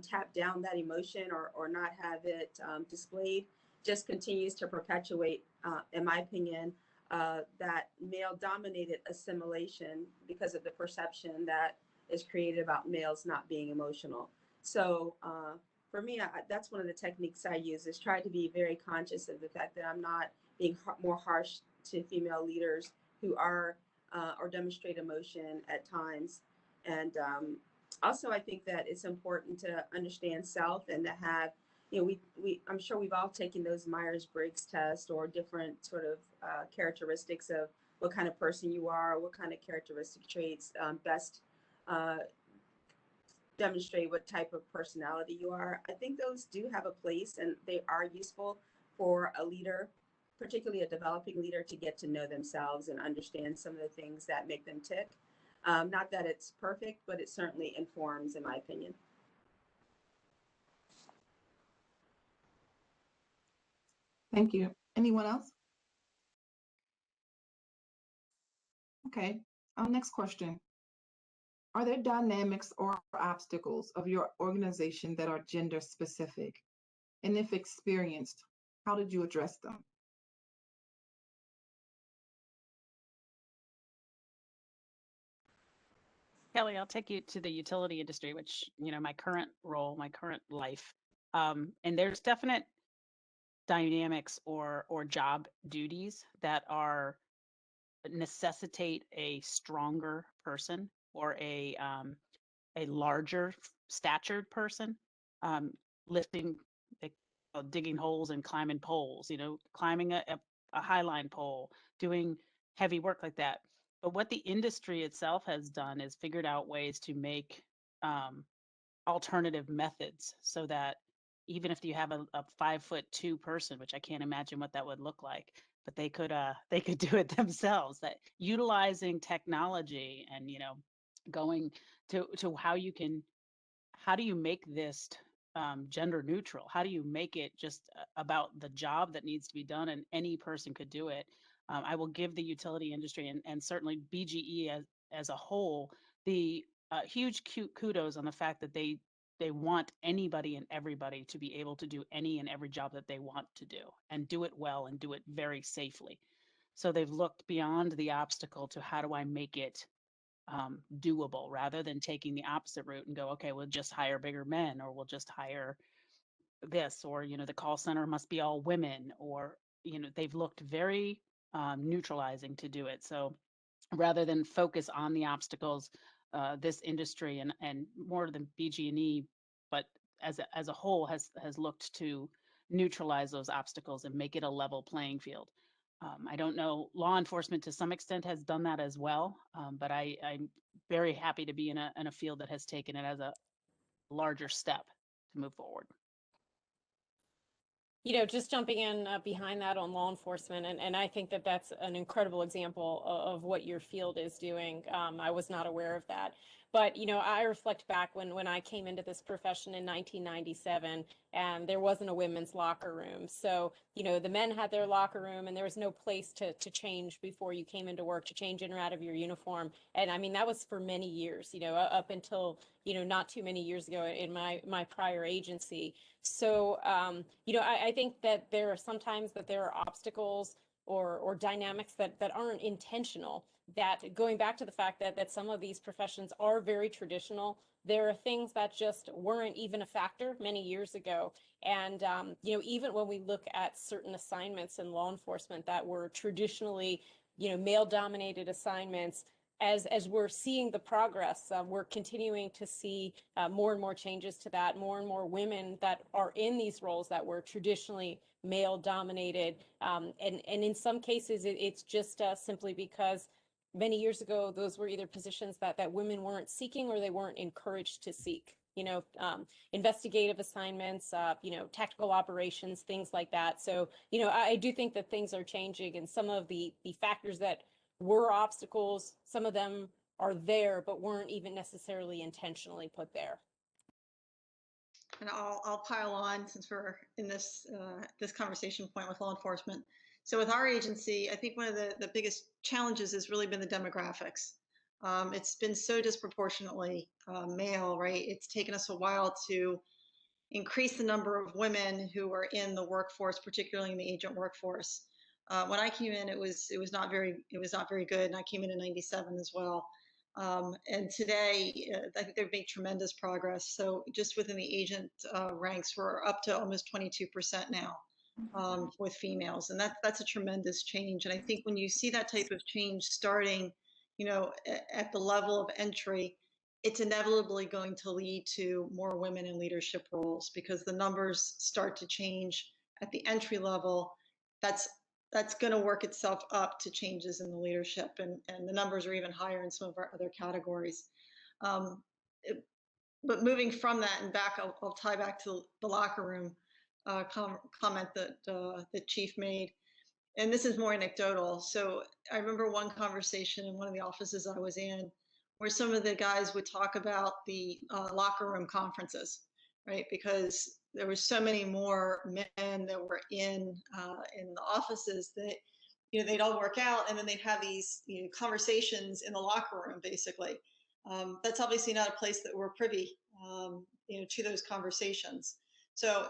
tap down that emotion or not have it displayed, just continues to perpetuate, in my opinion, that male-dominated assimilation, because of the perception that is created about males not being emotional. So for me, that's one of the techniques I use, is try to be very conscious of the fact that I'm not being more harsh to female leaders who are or demonstrate emotion at times. And also, I think that it's important to understand self, and to have, I'm sure we've all taken those Myers-Briggs tests, or different sort of characteristics of what kind of person you are, what kind of characteristic traits best demonstrate what type of personality you are. I think those do have a place, and they are useful for a leader, particularly a developing leader, to get to know themselves and understand some of the things that make them tick. Not that it's perfect, but it certainly informs, in my opinion. Thank you. Anyone else? Okay. Next question. Are there dynamics or obstacles of your organization that are gender specific? And if experienced, how did you address them? Kelly, I'll take you to the utility industry, which, my current role, my current life. And there's definite dynamics or job duties that are necessitate a stronger person or a larger statured person, um, lifting, like, digging holes and climbing poles, climbing a highline pole, doing heavy work like that. But what the industry itself has done is figured out ways to make um, alternative methods so that even if you have a 5'2" person, which I can't imagine what that would look like, but they could do it themselves. That utilizing technology and going to how do you make this gender neutral? How do you make it just about the job that needs to be done and any person could do it? I will give the utility industry and certainly BGE as a whole the huge kudos on the fact that they want anybody and everybody to be able to do any and every job that they want to do and do it well and do it very safely. So they've looked beyond the obstacle to how do I make it doable rather than taking the opposite route and go, okay, we'll just hire bigger men or we'll just hire this or, the call center must be all women or, they've looked very neutralizing to do it. So rather than focus on the obstacles, this industry and more than BG&E, but as a whole has looked to neutralize those obstacles and make it a level playing field. I don't know, law enforcement to some extent has done that as well, but I'm very happy to be in a field that has taken it as a larger step to move forward. Just jumping in behind that on law enforcement, and I think that that's an incredible example of what your field is doing. I was not aware of that. But, I reflect back when I came into this profession in 1997, and there wasn't a women's locker room. So, the men had their locker room, and there was no place to change before you came into work, to change in or out of your uniform. And I mean, that was for many years, up until, not too many years ago in my prior agency. So, I think that there are sometimes that there are obstacles or dynamics that aren't intentional, that going back to the fact that some of these professions are very traditional, there are things that just weren't even a factor many years ago. And, even when we look at certain assignments in law enforcement that were traditionally, male dominated assignments, as we're seeing the progress, we're continuing to see more and more changes to that, more and more women that are in these roles that were traditionally male dominated. And in some cases, it's just simply because many years ago, those were either positions that women weren't seeking or they weren't encouraged to seek. Investigative assignments, tactical operations, things like that. So, I do think that things are changing, and some of the factors that were obstacles, some of them are there, but weren't even necessarily intentionally put there. And I'll pile on since we're in this conversation point with law enforcement. So with our agency, I think one of the biggest challenges has really been the demographics. It's been so disproportionately male, right? It's taken us a while to increase the number of women who are in the workforce, particularly in the agent workforce. When I came in, it was not very good, and I came in '97 as well. And today, I think they've made tremendous progress. So just within the agent ranks, we're up to almost 22% now with females, and that's a tremendous change. And I think when you see that type of change starting, at the level of entry, it's inevitably going to lead to more women in leadership roles because the numbers start to change at the entry level. That's going to work itself up to changes in the leadership, and the numbers are even higher in some of our other categories. But moving from that and back, I'll tie back to the locker room comment that the chief made. And this is more anecdotal. So I remember one conversation in one of the offices I was in where some of the guys would talk about the locker room conferences, right? Because there were so many more men that were in the offices that they'd all work out and then they'd have these, conversations in the locker room, basically. That's obviously not a place that we're privy, to those conversations. So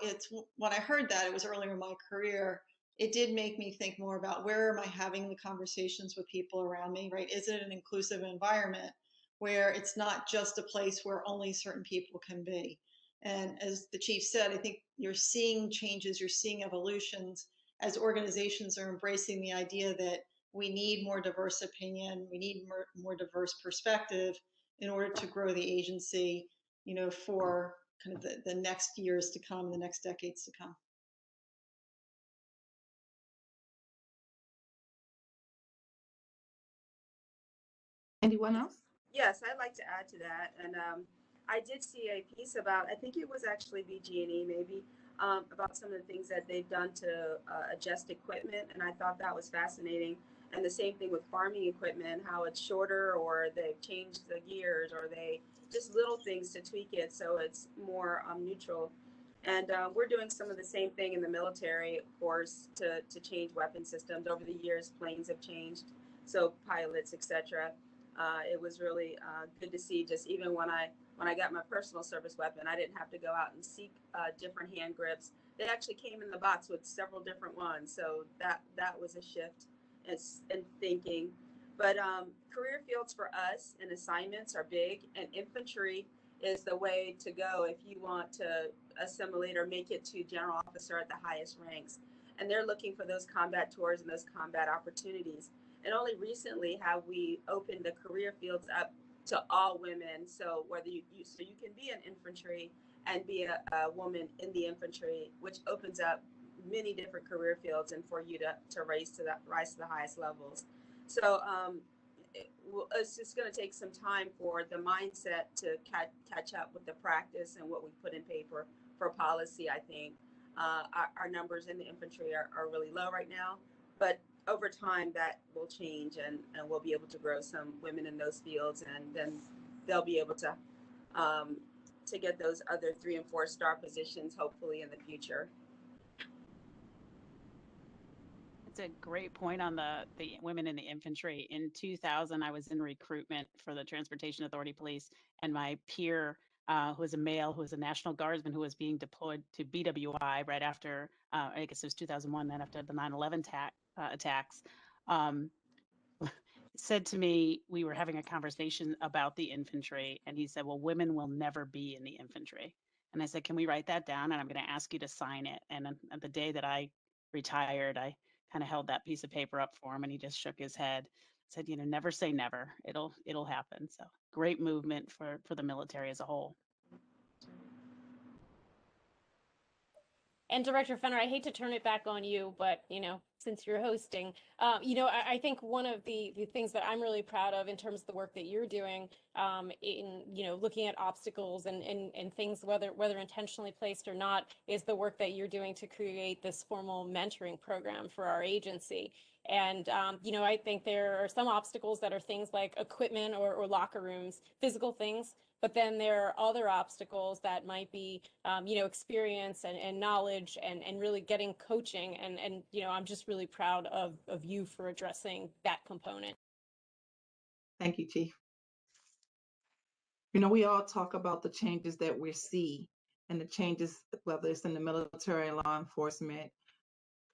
when I heard that, it was earlier in my career, it did make me think more about where am I having the conversations with people around me, right? Is it an inclusive environment where it's not just a place where only certain people can be? And as the chief said, I think you're seeing changes, you're seeing evolutions as organizations are embracing the idea that we need more diverse opinion, we need more diverse perspective in order to grow the agency, for kind of the next years to come, the next decades to come. Anyone else? Yes, I'd like to add to that. And I did see a piece about, I think it was actually BG&E maybe, about some of the things that they've done to adjust equipment. And I thought that was fascinating. And the same thing with farming equipment, how it's shorter, or they've changed the gears, or they just little things to tweak it so it's more neutral. And we're doing some of the same thing in the military, of course, to change weapon systems. Over the years, planes have changed, so pilots, etc. It was really good to see. Just even when I got my personal service weapon, I didn't have to go out and seek different hand grips. They actually came in the box with several different ones, so that was a shift in thinking. But career fields for us and assignments are big, and infantry is the way to go if you want to assimilate or make it to general officer at the highest ranks. And they're looking for those combat tours and those combat opportunities. And only recently have we opened the career fields up to all women. So whether you can be an infantry and be a woman in the infantry, which opens up many different career fields and for you to rise to the highest levels. So it's just going to take some time for the mindset to catch up with the practice and what we put in paper for policy. I think our numbers in the infantry are really low right now, but over time that will change, and we'll be able to grow some women in those fields, and then they'll be able to get those other 3 and 4 star positions hopefully in the future. It's a great point on the women in the infantry. In 2000, I was in recruitment for the Transportation Authority Police, and my peer, who was a male, who was a National Guardsman, who was being deployed to BWI right after, I guess it was 2001, then after the 9/11 attacks, said to me, we were having a conversation about the infantry, and he said, well, women will never be in the infantry. And I said, can we write that down? And I'm going to ask you to sign it. And on the day that I retired, I kind of held that piece of paper up for him, and he just shook his head, said, never say never. It'll happen. So great movement for the military as a whole. And Director Fenner, I hate to turn it back on you, but since you're hosting, I think one of the things that I'm really proud of in terms of the work that you're doing, in looking at obstacles and things, whether intentionally placed or not, is the work that you're doing to create this formal mentoring program for our agency. And I think there are some obstacles that are things like equipment or locker rooms, physical things. But then there are other obstacles that might be, experience and knowledge and really getting coaching. And I'm just really proud of you for addressing that component. Thank you, Chief. We all talk about the changes that we see and the changes, whether it's in the military, law enforcement,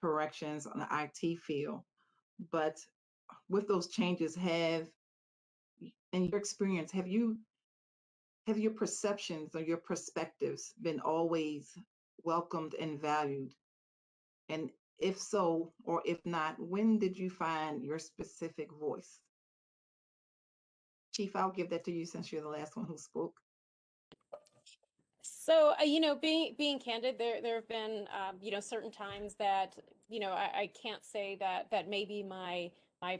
corrections, on the IT field. But with those changes, in your experience, have your perceptions or your perspectives been always welcomed and valued? And if so, or if not, when did you find your specific voice? Chief, I'll give that to you since you're the last one who spoke. So, being candid, there have been, certain times that, I can't say that maybe my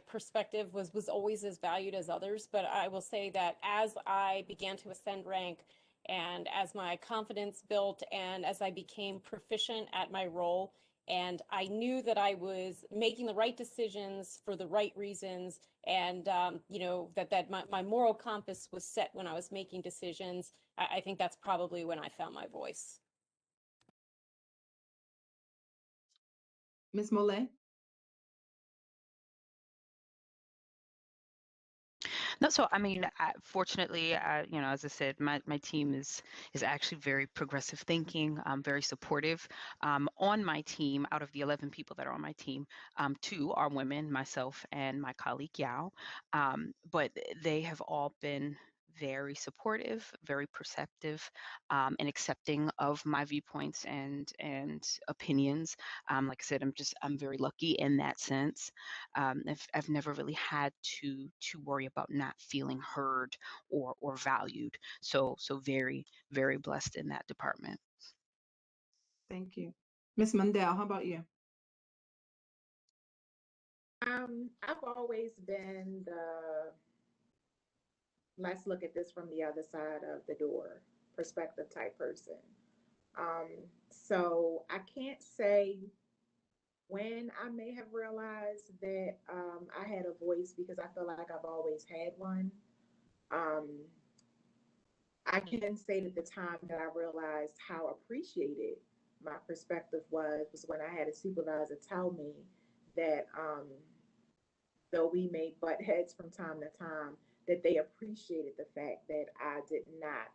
perspective was always as valued as others, but I will say that as I began to ascend rank and as my confidence built and as I became proficient at my role, and I knew that I was making the right decisions for the right reasons, and that my moral compass was set when I was making decisions, I think that's probably when I found my voice. Ms. Mollay? No, so I mean, fortunately, you know, as I said, my team is actually very progressive thinking, very supportive. On my team, out of the 11 people that are on my team, 2 are women, myself and my colleague Yao. But they have all been very supportive, very perceptive, and accepting of my viewpoints and opinions. Like I said, I'm very lucky in that sense. I've never really had to worry about not feeling heard or valued. So very blessed in that department. Thank you. Ms. Mundell, how about you? I've always been the let's look at this from the other side of the door perspective type person. Um, so I can't say when I may have realized that I had a voice because I feel like I've always had one. Um, I can say that the time that I realized how appreciated my perspective was when I had a supervisor tell me that though we may butt heads from time to time, that they appreciated the fact that I did not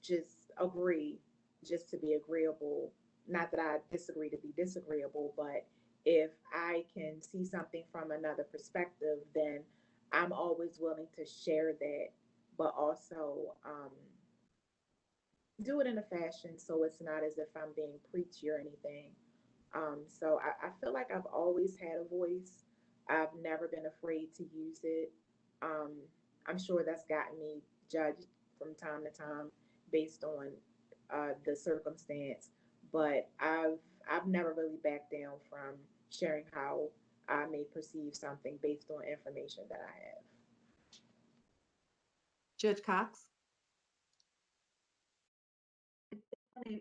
just agree just to be agreeable. Not that I disagree to be disagreeable, but if I can see something from another perspective, then I'm always willing to share that, but also do it in a fashion so it's not as if I'm being preachy or anything. So I feel like I've always had a voice. I've never been afraid to use it. Um, I'm sure that's gotten me judged from time to time based on the circumstance, but I've never really backed down from sharing how I may perceive something based on information that I have. Judge Cox?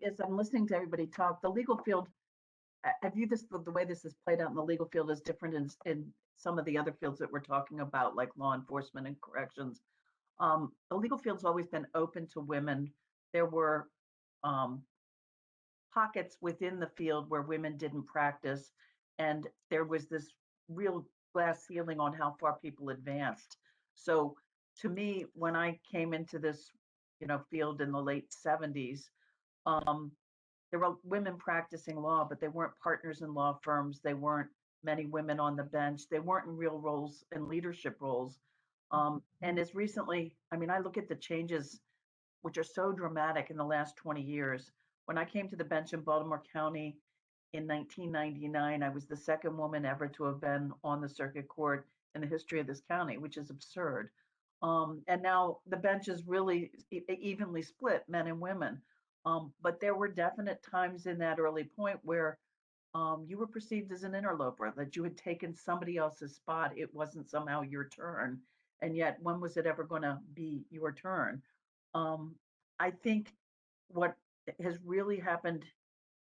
As I'm listening to everybody talk, the legal field, I view this, the way this is played out in the legal field is different in some of the other fields that we're talking about, like law enforcement and corrections. The legal field's always been open to women. There were um, pockets within the field where women didn't practice, and there was this real glass ceiling on how far people advanced. So to me, when I came into this, field in the late 70s, um, there were women practicing law, but they weren't partners in law firms. They weren't many women on the bench. They weren't in real roles and leadership roles. And as recently, I mean, I look at the changes which are so dramatic in the last 20 years. When I came to the bench in Baltimore County in 1999, I was the second woman ever to have been on the circuit court in the history of this county, which is absurd. And now the bench is really evenly split, men and women. But there were definite times in that early point where you were perceived as an interloper, that you had taken somebody else's spot. It wasn't somehow your turn. And yet, when was it ever going to be your turn? Um, I think what has really happened,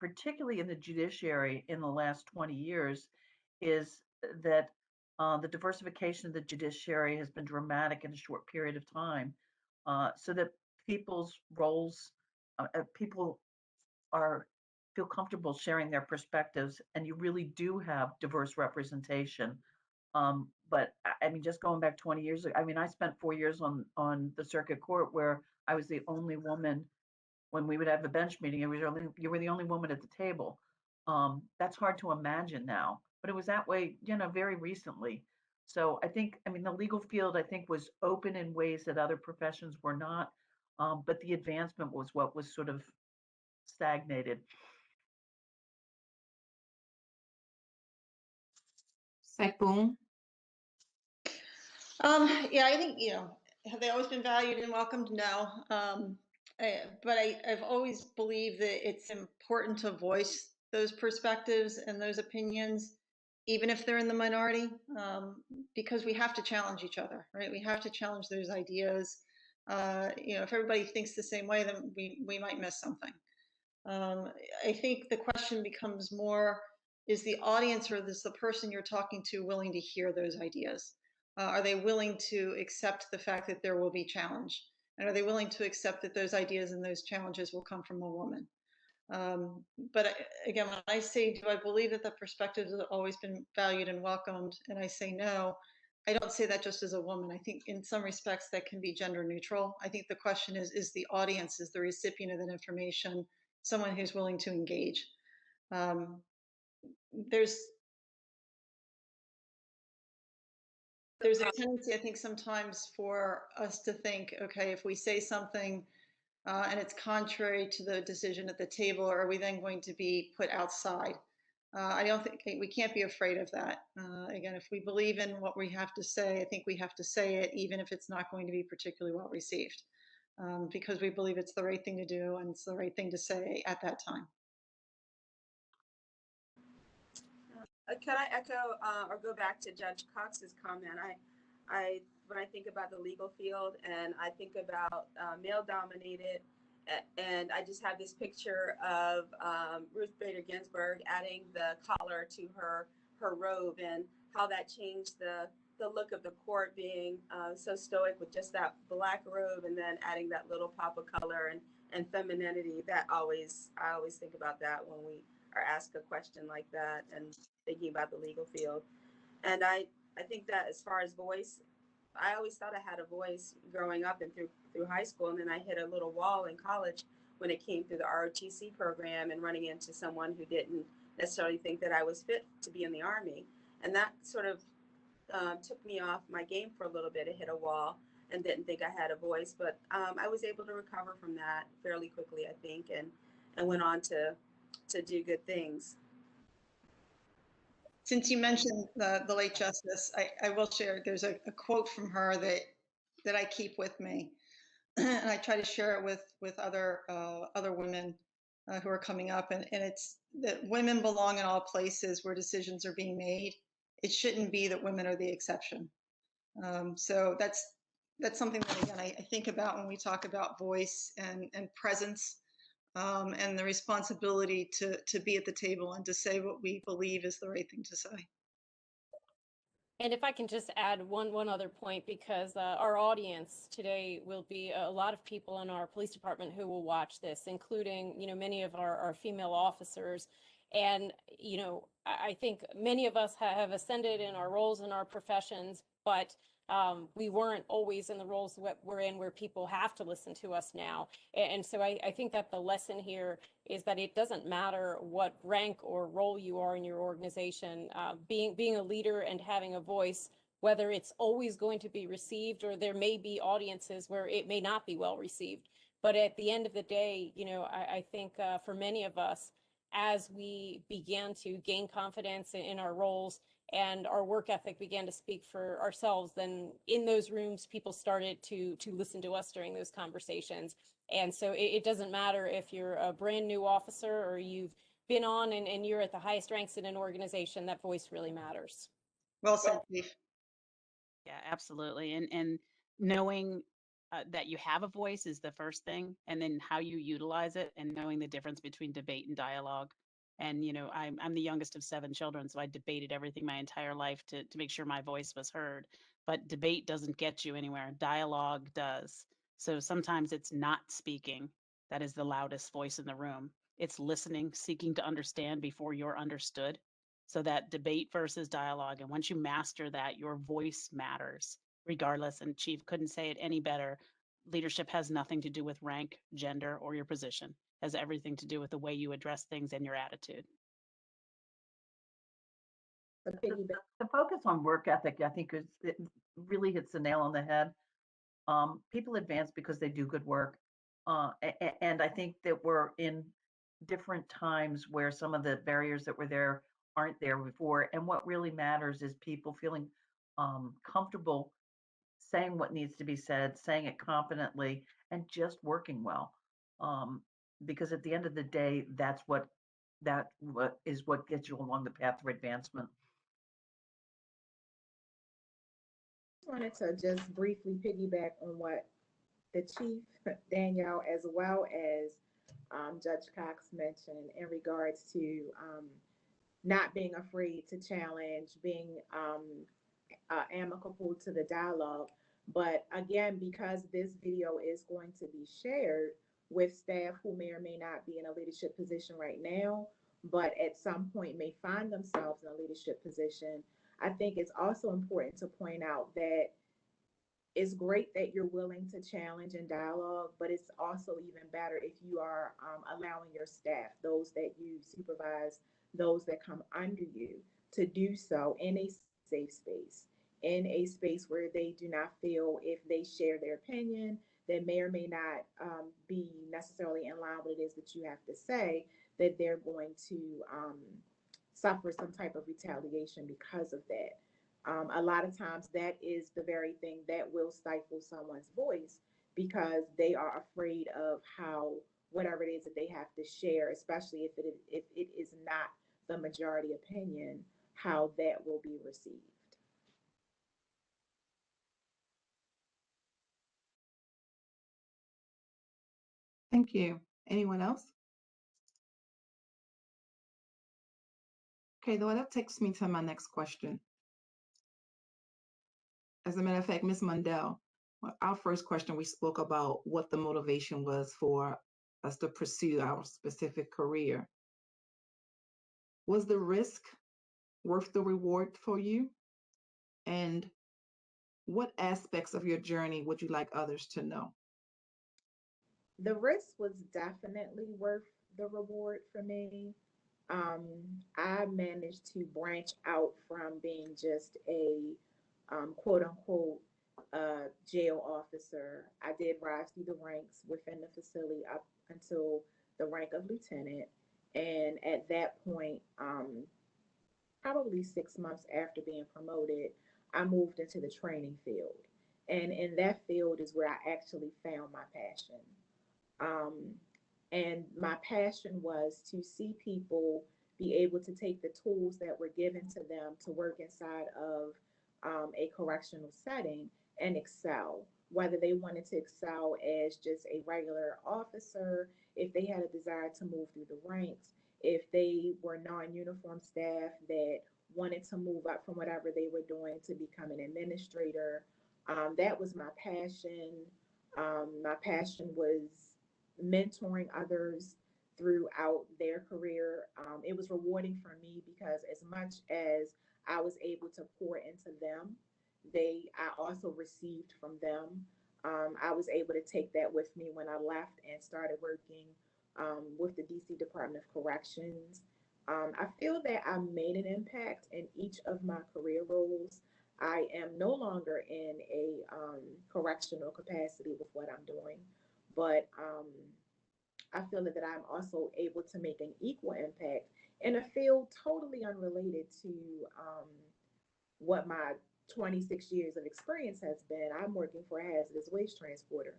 particularly in the judiciary in the last 20 years, is that the diversification of the judiciary has been dramatic in a short period of time, so that people's roles, people are feel comfortable sharing their perspectives, and you really do have diverse representation. But I mean, just going back 20 years ago, I mean, I spent 4 years on the circuit court where I was the only woman. When we would have a bench meeting, you were the only woman at the table. That's hard to imagine now, but it was that way, very recently. So I think, I mean, the legal field, I think, was open in ways that other professions were not. But the advancement was what was sort of stagnated. Sec Boom? Yeah, I think, have they always been valued and welcomed? No. But I've always believed that it's important to voice those perspectives and those opinions, even if they're in the minority, because we have to challenge each other, right? We have to challenge those ideas. If everybody thinks the same way, then we might miss something. I think the question becomes more, is the audience or is the person you're talking to willing to hear those ideas? Are they willing to accept the fact that there will be challenge? And are they willing to accept that those ideas and those challenges will come from a woman? But again, when I say, do I believe that the perspectives have always been valued and welcomed? And I say no, I don't say that just as a woman. I think in some respects that can be gender neutral. I think the question is the audience, is the recipient of that information someone who's willing to engage? Um, there's a tendency, I think, sometimes for us to think, okay, if we say something and it's contrary to the decision at the table, are we then going to be put outside? I don't think we can't be afraid of that. Again, if we believe in what we have to say, I think we have to say it, even if it's not going to be particularly well received, because we believe it's the right thing to do and it's the right thing to say at that time. Can I echo or go back to Judge Cox's comment? When I think about the legal field and I think about male-dominated, and I just have this picture of Ruth Bader Ginsburg adding the collar to her robe, and how that changed the look of the court, being so stoic with just that black robe, and then adding that little pop of color and femininity. I always think about that when we are asked a question like that, and thinking about the legal field. And I think that as far as voice, I always thought I had a voice growing up and through high school. And then I hit a little wall in college when it came through the ROTC program and running into someone who didn't necessarily think that I was fit to be in the Army. And that sort of took me off my game for a little bit. I hit a wall and didn't think I had a voice. But I was able to recover from that fairly quickly, I think, and went on to do good things. Since you mentioned the late justice, I will share, there's a quote from her that I keep with me, and I try to share it with other women who are coming up, and it's that women belong in all places where decisions are being made. It shouldn't be that women are the exception. So that's something that, again, I think about when we talk about voice and presence. And the responsibility to be at the table and to say what we believe is the right thing to say. And if I can just add one other point, because our audience today will be a lot of people in our police department who will watch this, including, many of our female officers. And, I think many of us have ascended in our roles in our professions, but we weren't always in the roles that we're in where people have to listen to us now. And so I think that the lesson here is that it doesn't matter what rank or role you are in your organization, being a leader and having a voice, whether it's always going to be received, or there may be audiences where it may not be well received. But at the end of the day, I think for many of us, as we began to gain confidence in our roles and our work ethic began to speak for ourselves, then in those rooms, people started to listen to us during those conversations. And so it doesn't matter if you're a brand new officer or you've been on and you're at the highest ranks in an organization, that voice really matters. Well said, Chief. Yeah, absolutely. And knowing that you have a voice is the first thing, and then how you utilize it, and knowing the difference between debate and dialogue. And, I'm the youngest of 7 children, so I debated everything my entire life to make sure my voice was heard. But debate doesn't get you anywhere. Dialogue does. So sometimes it's not speaking that is the loudest voice in the room. It's listening, seeking to understand before you're understood. So that debate versus dialogue. And once you master that, your voice matters regardless. And Chief couldn't say it any better. Leadership has nothing to do with rank, gender, or your position. It has everything to do with the way you address things and your attitude. The focus on work ethic, I think, it really hits the nail on the head. People advance because they do good work. And I think that we're in different times where some of the barriers that were there aren't there before. And what really matters is people feeling comfortable saying what needs to be said, saying it confidently, and just working well. Because at the end of the day, that's what gets you along the path for advancement. I wanted to just briefly piggyback on what the Chief, Danielle, as well as Judge Cox mentioned in regards to not being afraid to challenge, being amicable to the dialogue. But again, because this video is going to be shared with staff who may or may not be in a leadership position right now, but at some point may find themselves in a leadership position, I think it's also important to point out that it's great that you're willing to challenge and dialogue, but it's also even better if you are allowing your staff, those that you supervise, those that come under you, to do so in a safe space, in a space where they do not feel if they share their opinion that may or may not be necessarily in line with what it is that you have to say, that they're going to suffer some type of retaliation because of that. A lot of times, that is the very thing that will stifle someone's voice because they are afraid of how whatever it is that they have to share, especially if it is not the majority opinion, how that will be received. Thank you. Anyone else? Okay, though that takes me to my next question. As a matter of fact, Ms. Mundell, our first question, we spoke about what the motivation was for us to pursue our specific career. Was the risk worth the reward for you? And what aspects of your journey would you like others to know? The risk was definitely worth the reward for me. Um, I managed to branch out from being just a quote unquote jail officer. I did rise through the ranks within the facility up until the rank of lieutenant. And at that point, probably 6 months after being promoted, I moved into the training field. And in that field is where I actually found my passion. Um, and my passion was to see people be able to take the tools that were given to them to work inside of a correctional setting and excel. Whether they wanted to excel as just a regular officer, if they had a desire to move through the ranks, if they were non uniform staff that wanted to move up from whatever they were doing to become an administrator. That was my passion. My passion was mentoring others throughout their career. It was rewarding for me because as much as I was able to pour into them, I also received from them. I was able to take that with me when I left and started working with the DC Department of Corrections. I feel that I made an impact in each of my career roles. I am no longer in a correctional capacity with what I'm doing, but I feel that I'm also able to make an equal impact in a field totally unrelated to um, what my 26 years of experience has been. I'm working for a hazardous waste transporter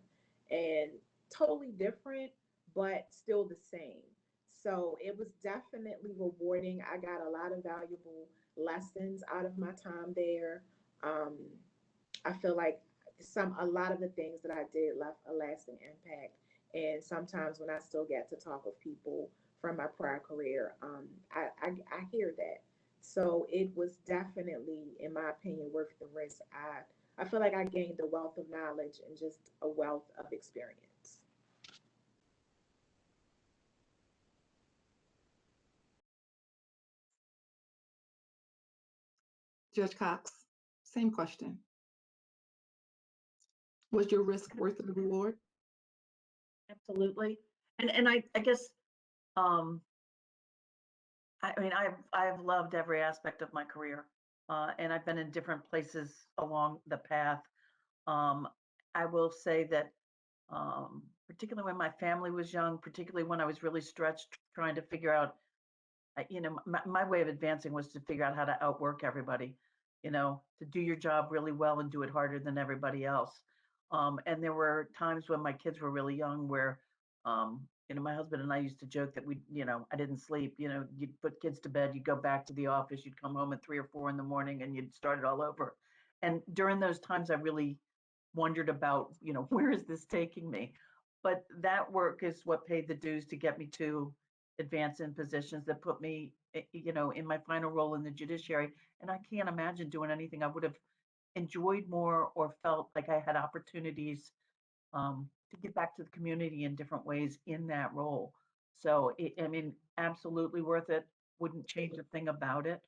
and totally different, but still the same. So it was definitely rewarding. I got a lot of valuable lessons out of my time there. Um, I feel like a lot of the things that I did left a lasting impact. And sometimes when I still get to talk with people from my prior career, I hear that. So it was definitely, in my opinion, worth the risk. I feel like I gained a wealth of knowledge and just a wealth of experience. Judge Cox, same question. Was your risk worth the reward? Absolutely. And I guess um I mean I've loved every aspect of my career. And I've been in different places along the path. Um I will say that particularly when my family was young, particularly when I was really stretched trying to figure out my way of advancing was to figure out how to outwork everybody, to do your job really well and do it harder than everybody else. And there were times when my kids were really young where, my husband and I used to joke that I didn't sleep, you'd put kids to bed, you'd go back to the office, you'd come home at 3 or 4 in the morning and you'd start it all over. And during those times, I really wondered about, where is this taking me? But that work is what paid the dues to get me to advance in positions that put me, in my final role in the judiciary. And I can't imagine doing anything I would have enjoyed more or felt like I had opportunities to give back to the community in different ways in that role. So, I mean, absolutely worth it. Wouldn't change a thing about it.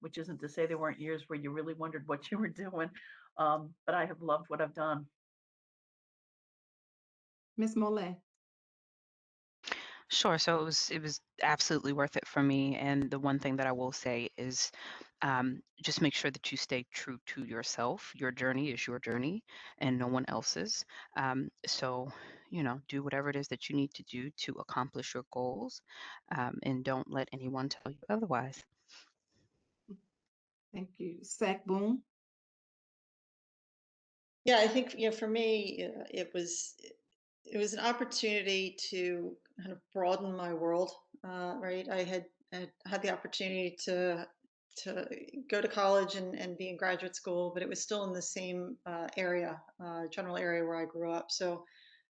which isn't to say there weren't years where you really wondered what you were doing. But I have loved what I've done. Ms. Mollay. Sure. So it was absolutely worth it for me. And the one thing that I will say is just make sure that you stay true to yourself. Your journey is your journey and no one else's. So, do whatever it is that you need to do to accomplish your goals, and don't let anyone tell you otherwise. Thank you. Sack Boom. Yeah, I think, for me, it was an opportunity to kind of broaden my world, right? I had the opportunity to go to college and be in graduate school, but it was still in the same area, general area where I grew up. So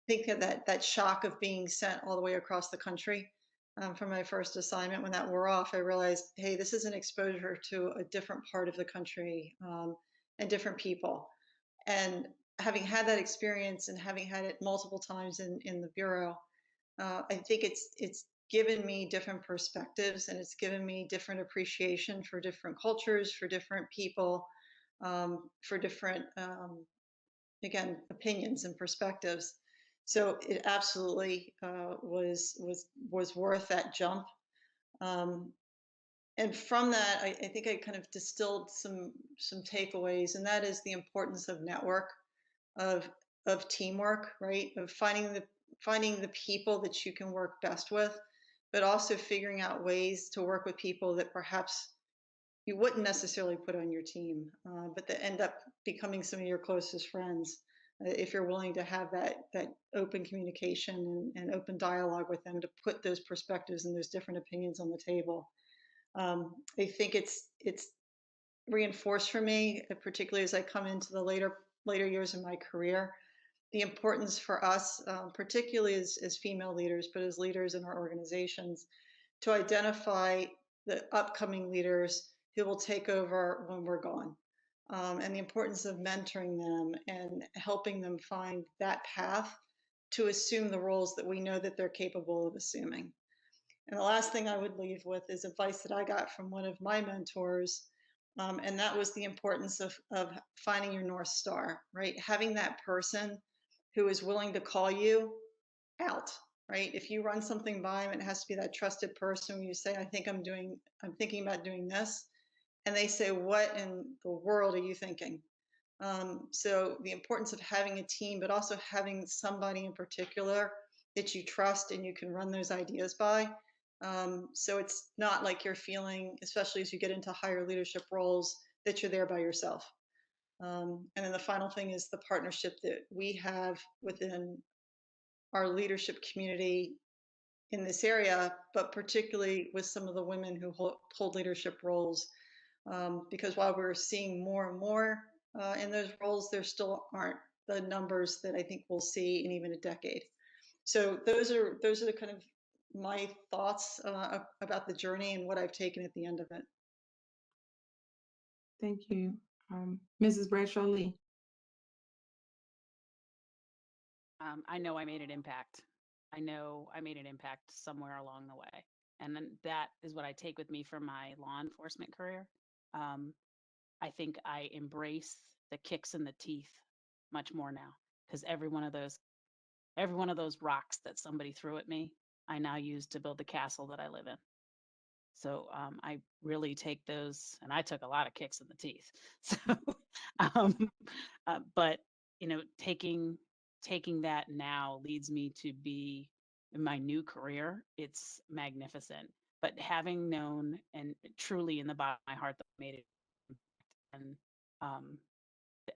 I think that shock of being sent all the way across the country for my first assignment, when that wore off, I realized, hey, this is an exposure to a different part of the country, and different people. And having had that experience and having had it multiple times in the Bureau, I think it's given me different perspectives, and it's given me different appreciation for different cultures, for different people, for different, again, opinions and perspectives. So it absolutely was worth that jump. Um, and from that, I think I kind of distilled some takeaways, and that is the importance of network, of teamwork, right? Of finding the people that you can work best with, but also figuring out ways to work with people that perhaps you wouldn't necessarily put on your team, but that end up becoming some of your closest friends. If you're willing to have that open communication and open dialogue with them, to put those perspectives and those different opinions on the table. I think it's reinforced for me, particularly as I come into the later years of my career, the importance for us, particularly as female leaders, but as leaders in our organizations, to identify the upcoming leaders who will take over when we're gone, and the importance of mentoring them and helping them find that path to assume the roles that we know that they're capable of assuming. And the last thing I would leave with is advice that I got from one of my mentors, and that was the importance of finding your North Star, right? Having that person who is willing to call you out, right? If you run something by them, it has to be that trusted person where you say, I'm thinking about doing this. And they say, what in the world are you thinking? So the importance of having a team, but also having somebody in particular that you trust and you can run those ideas by. So it's not like you're feeling, especially as you get into higher leadership roles, that you're there by yourself. And then the final thing is the partnership that we have within our leadership community in this area, but particularly with some of the women who hold leadership roles. Because while we're seeing more and more in those roles, there still aren't the numbers that I think we'll see in even a decade. So those are the kind of my thoughts about the journey and what I've taken at the end of it. Thank you. Mrs. Bradshaw Lee. I know I made an impact. I know I made an impact somewhere along the way. And then that is what I take with me from my law enforcement career. I think I embrace the kicks in the teeth much more now, because every one of those rocks that somebody threw at me, I now use to build the castle that I live in. So I really take those, and I took a lot of kicks in the teeth. So, but taking that now leads me to be in my new career. It's magnificent. But having known and truly in the bottom of my heart that I made it, and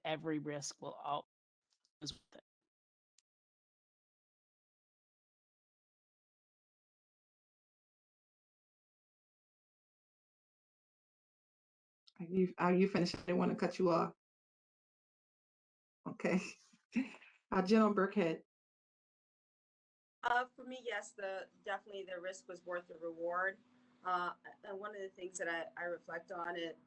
every risk will always with it. Are you finished? I didn't want to cut you off. Okay. General Burkhead. For me, yes, definitely the risk was worth the reward. And one of the things that I reflect on it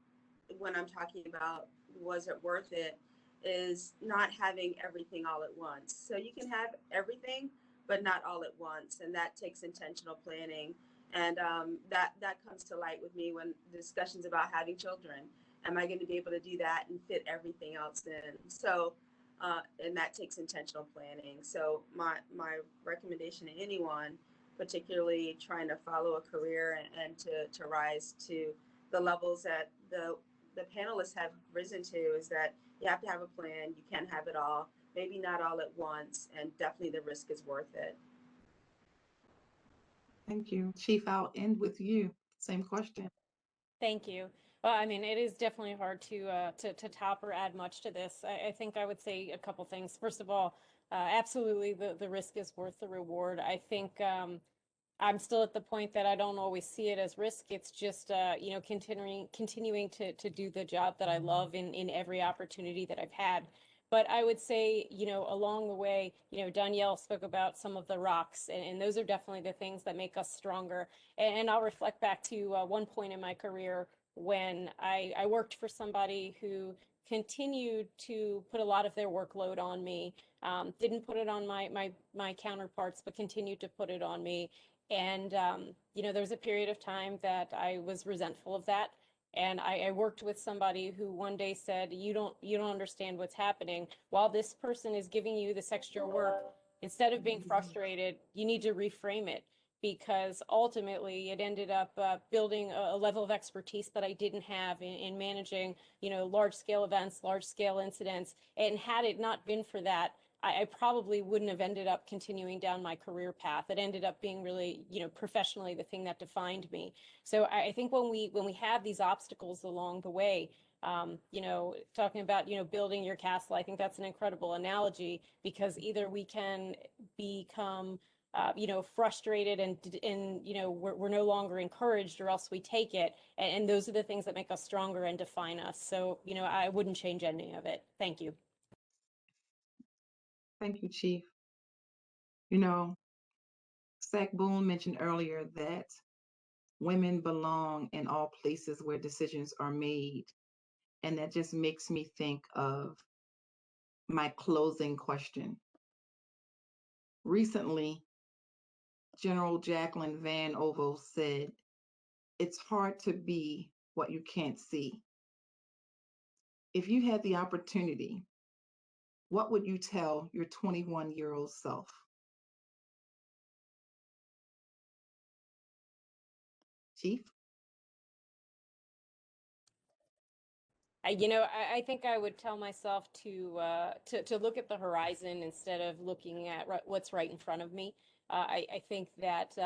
when I'm talking about was it worth it, is not having everything all at once. So you can have everything, but not all at once. And that takes intentional planning And that comes to light with me when discussions about having children. Am I going to be able to do that and fit everything else in? So, and that takes intentional planning. So my recommendation to anyone, particularly trying to follow a career and to rise to the levels that the panelists have risen to, is that you have to have a plan. You can't have it all, maybe not all at once, and definitely the risk is worth it. Thank you. Chief, I'll end with you. Same question. Thank you. Well, I mean, it is definitely hard to top or add much to this. I think I would say a couple things. First of all, absolutely, the risk is worth the reward. I think I'm still at the point that I don't always see it as risk. It's just you know, continuing to do the job that I love in every opportunity that I've had. But I would say, you know, along the way, you know, Danielle spoke about some of the rocks, and those are definitely the things that make us stronger. And I'll reflect back to one point in my career when I worked for somebody who continued to put a lot of their workload on me. Didn't put it on my counterparts, but continued to put it on me. And you know, there was a period of time that I was resentful of that. And I worked with somebody who one day said, you don't understand what's happening. While this person is giving you this extra work, instead of being frustrated, you need to reframe it, because ultimately it ended up building a level of expertise that I didn't have in managing, you know, large scale events, large scale incidents. And had it not been for that, I probably wouldn't have ended up continuing down my career path. It ended up being really, you know, professionally the thing that defined me. So I think when we have these obstacles along the way, you know, talking about, you know, building your castle, I think that's an incredible analogy, because either we can become you know, frustrated and you know, we're no longer encouraged, or else we take it. And those are the things that make us stronger and define us. So, you know, I wouldn't change any of it. Thank you. Thank you, Chief. You know, Zach Boone mentioned earlier that women belong in all places where decisions are made. And that just makes me think of my closing question. Recently, General Jacqueline Van Ovel said, "It's hard to be what you can't see." If you had the opportunity, what would you tell your 21-year-old self? Chief? You know, I think I would tell myself to look at the horizon instead of looking at what's right in front of me. I think that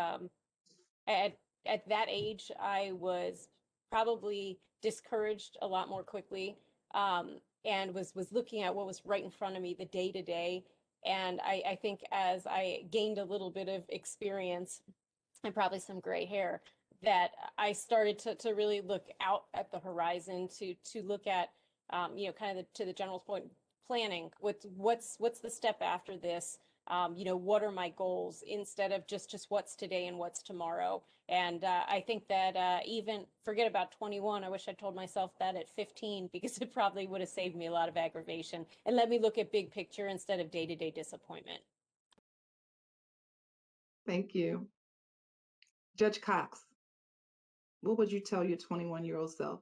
at at that age, I was probably discouraged a lot more quickly, and was looking at what was right in front of me, the day to day. And I think as I gained a little bit of experience and probably some gray hair, that I started to really look out at the horizon, to look at you know, kind of to the general point, planning what's the step after this. You know, what are my goals, instead of just what's today and what's tomorrow. And I think that even forget about 21, I wish I told myself that at 15, because it probably would have saved me a lot of aggravation and let me look at big picture instead of day-to-day disappointment. Thank you. Judge Cox, what would you tell your 21-year-old self?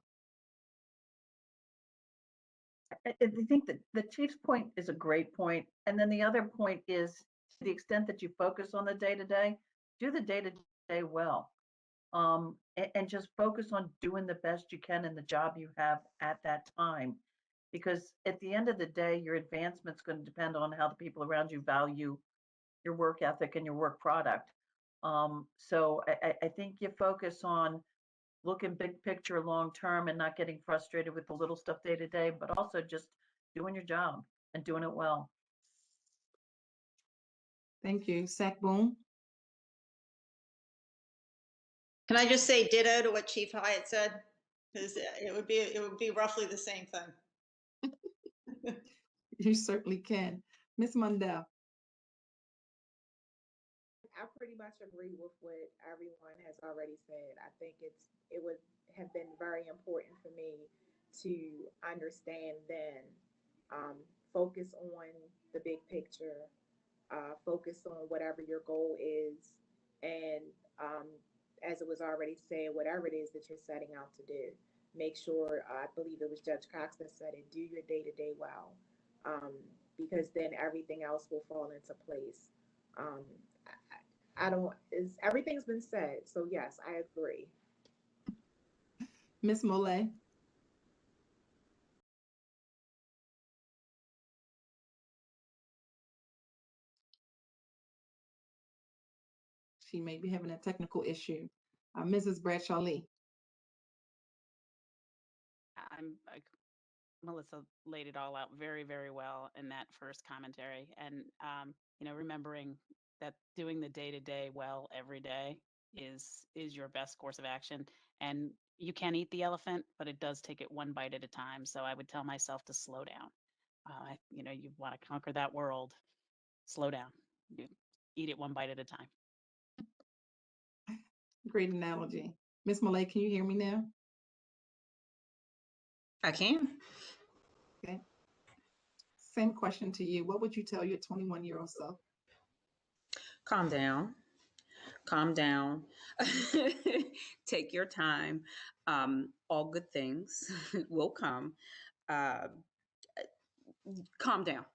I think that the Chief's point is a great point. And then the other point is, to the extent that you focus on the day-to-day, do the day-to-day well. And just focus on doing the best you can in the job you have at that time. Because at the end of the day, your advancement's going to depend on how the people around you value your work ethic and your work product. So I think you focus on looking big picture long term and not getting frustrated with the little stuff day to day, but also just doing your job and doing it well. Thank you. Zach Boone? Can I just say ditto to what Chief Hyatt said? Because it would be roughly the same thing. You certainly can. Ms. Mundell? I pretty much agree with what everyone has already said. I think it would have been very important for me to understand then, focus on the big picture, focus on whatever your goal is, and as it was already said, whatever it is that you're setting out to do, make sure, I believe it was Judge Cox that said it, do your day-to-day well, um, because then everything else will fall into place. Um, I don't, everything's been said, so yes, I agree. Miss Mollay. She may be having a technical issue. Mrs. Bradshaw Lee. Melissa laid it all out very, very well in that first commentary. And, remembering that doing the day-to-day well every day is your best course of action. And you can eat the elephant, but it does take it one bite at a time. So I would tell myself to slow down. You want to conquer that world, slow down. You eat it one bite at a time. Great analogy. Miss Mollay, can you hear me now? I can. Okay. Same question to you. What would you tell your 21-year-old self? Calm down. Calm down. Take your time. All good things will come. Uh, Calm down.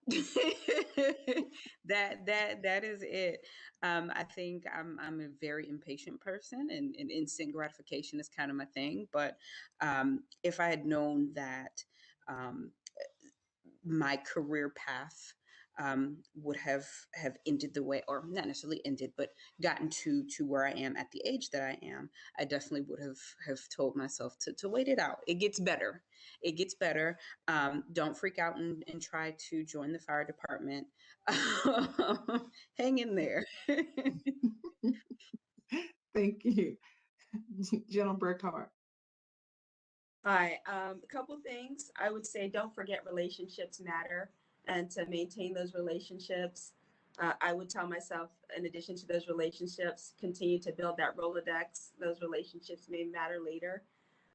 That is it. I think I'm a very impatient person, and instant gratification is kind of my thing. But if I had known that um, my career path would have ended the way, or not necessarily ended, but gotten to where I am at the age that I am, I definitely would have told myself to wait it out. It gets better. It gets better. Don't freak out and try to join the fire department. Hang in there. Thank you. General Burkhart. Hi, a couple things. I would say don't forget relationships matter, and to maintain those relationships, I would tell myself, in addition to those relationships, continue to build that Rolodex. Those relationships may matter later.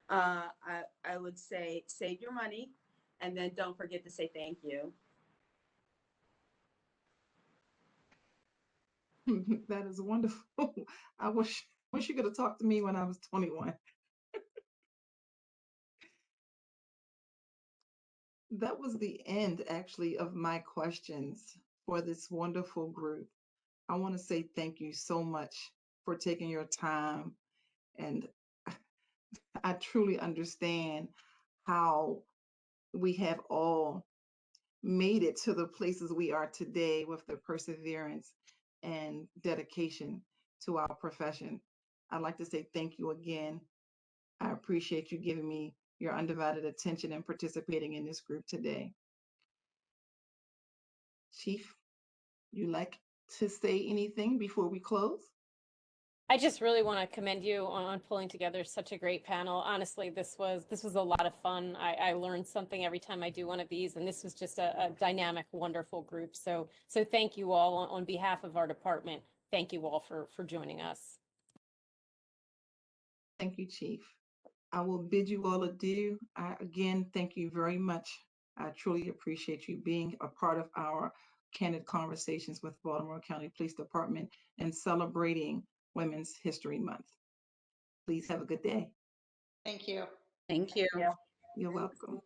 I would say save your money, and then don't forget to say thank you. That is wonderful. I wish you could have talked to me when I was 21. That was the end, actually, of my questions for this wonderful group. I want to say thank you so much for taking your time. And I truly understand how we have all made it to the places we are today with the perseverance and dedication to our profession. I'd like to say thank you again. I appreciate you giving me your undivided attention and participating in this group today. Chief, you like to say anything before we close? I just really want to commend you on pulling together such a great panel. Honestly, this was a lot of fun. I learned something every time I do one of these, and this was just a dynamic, wonderful group. So thank you all on behalf of our department. Thank you all for joining us. Thank you, Chief. I will bid you all adieu. Again, thank you very much. I truly appreciate you being a part of our Candid Conversations with Baltimore County Police Department and celebrating Women's History Month. Please have a good day. Thank you. Thank you. Yeah. You're welcome.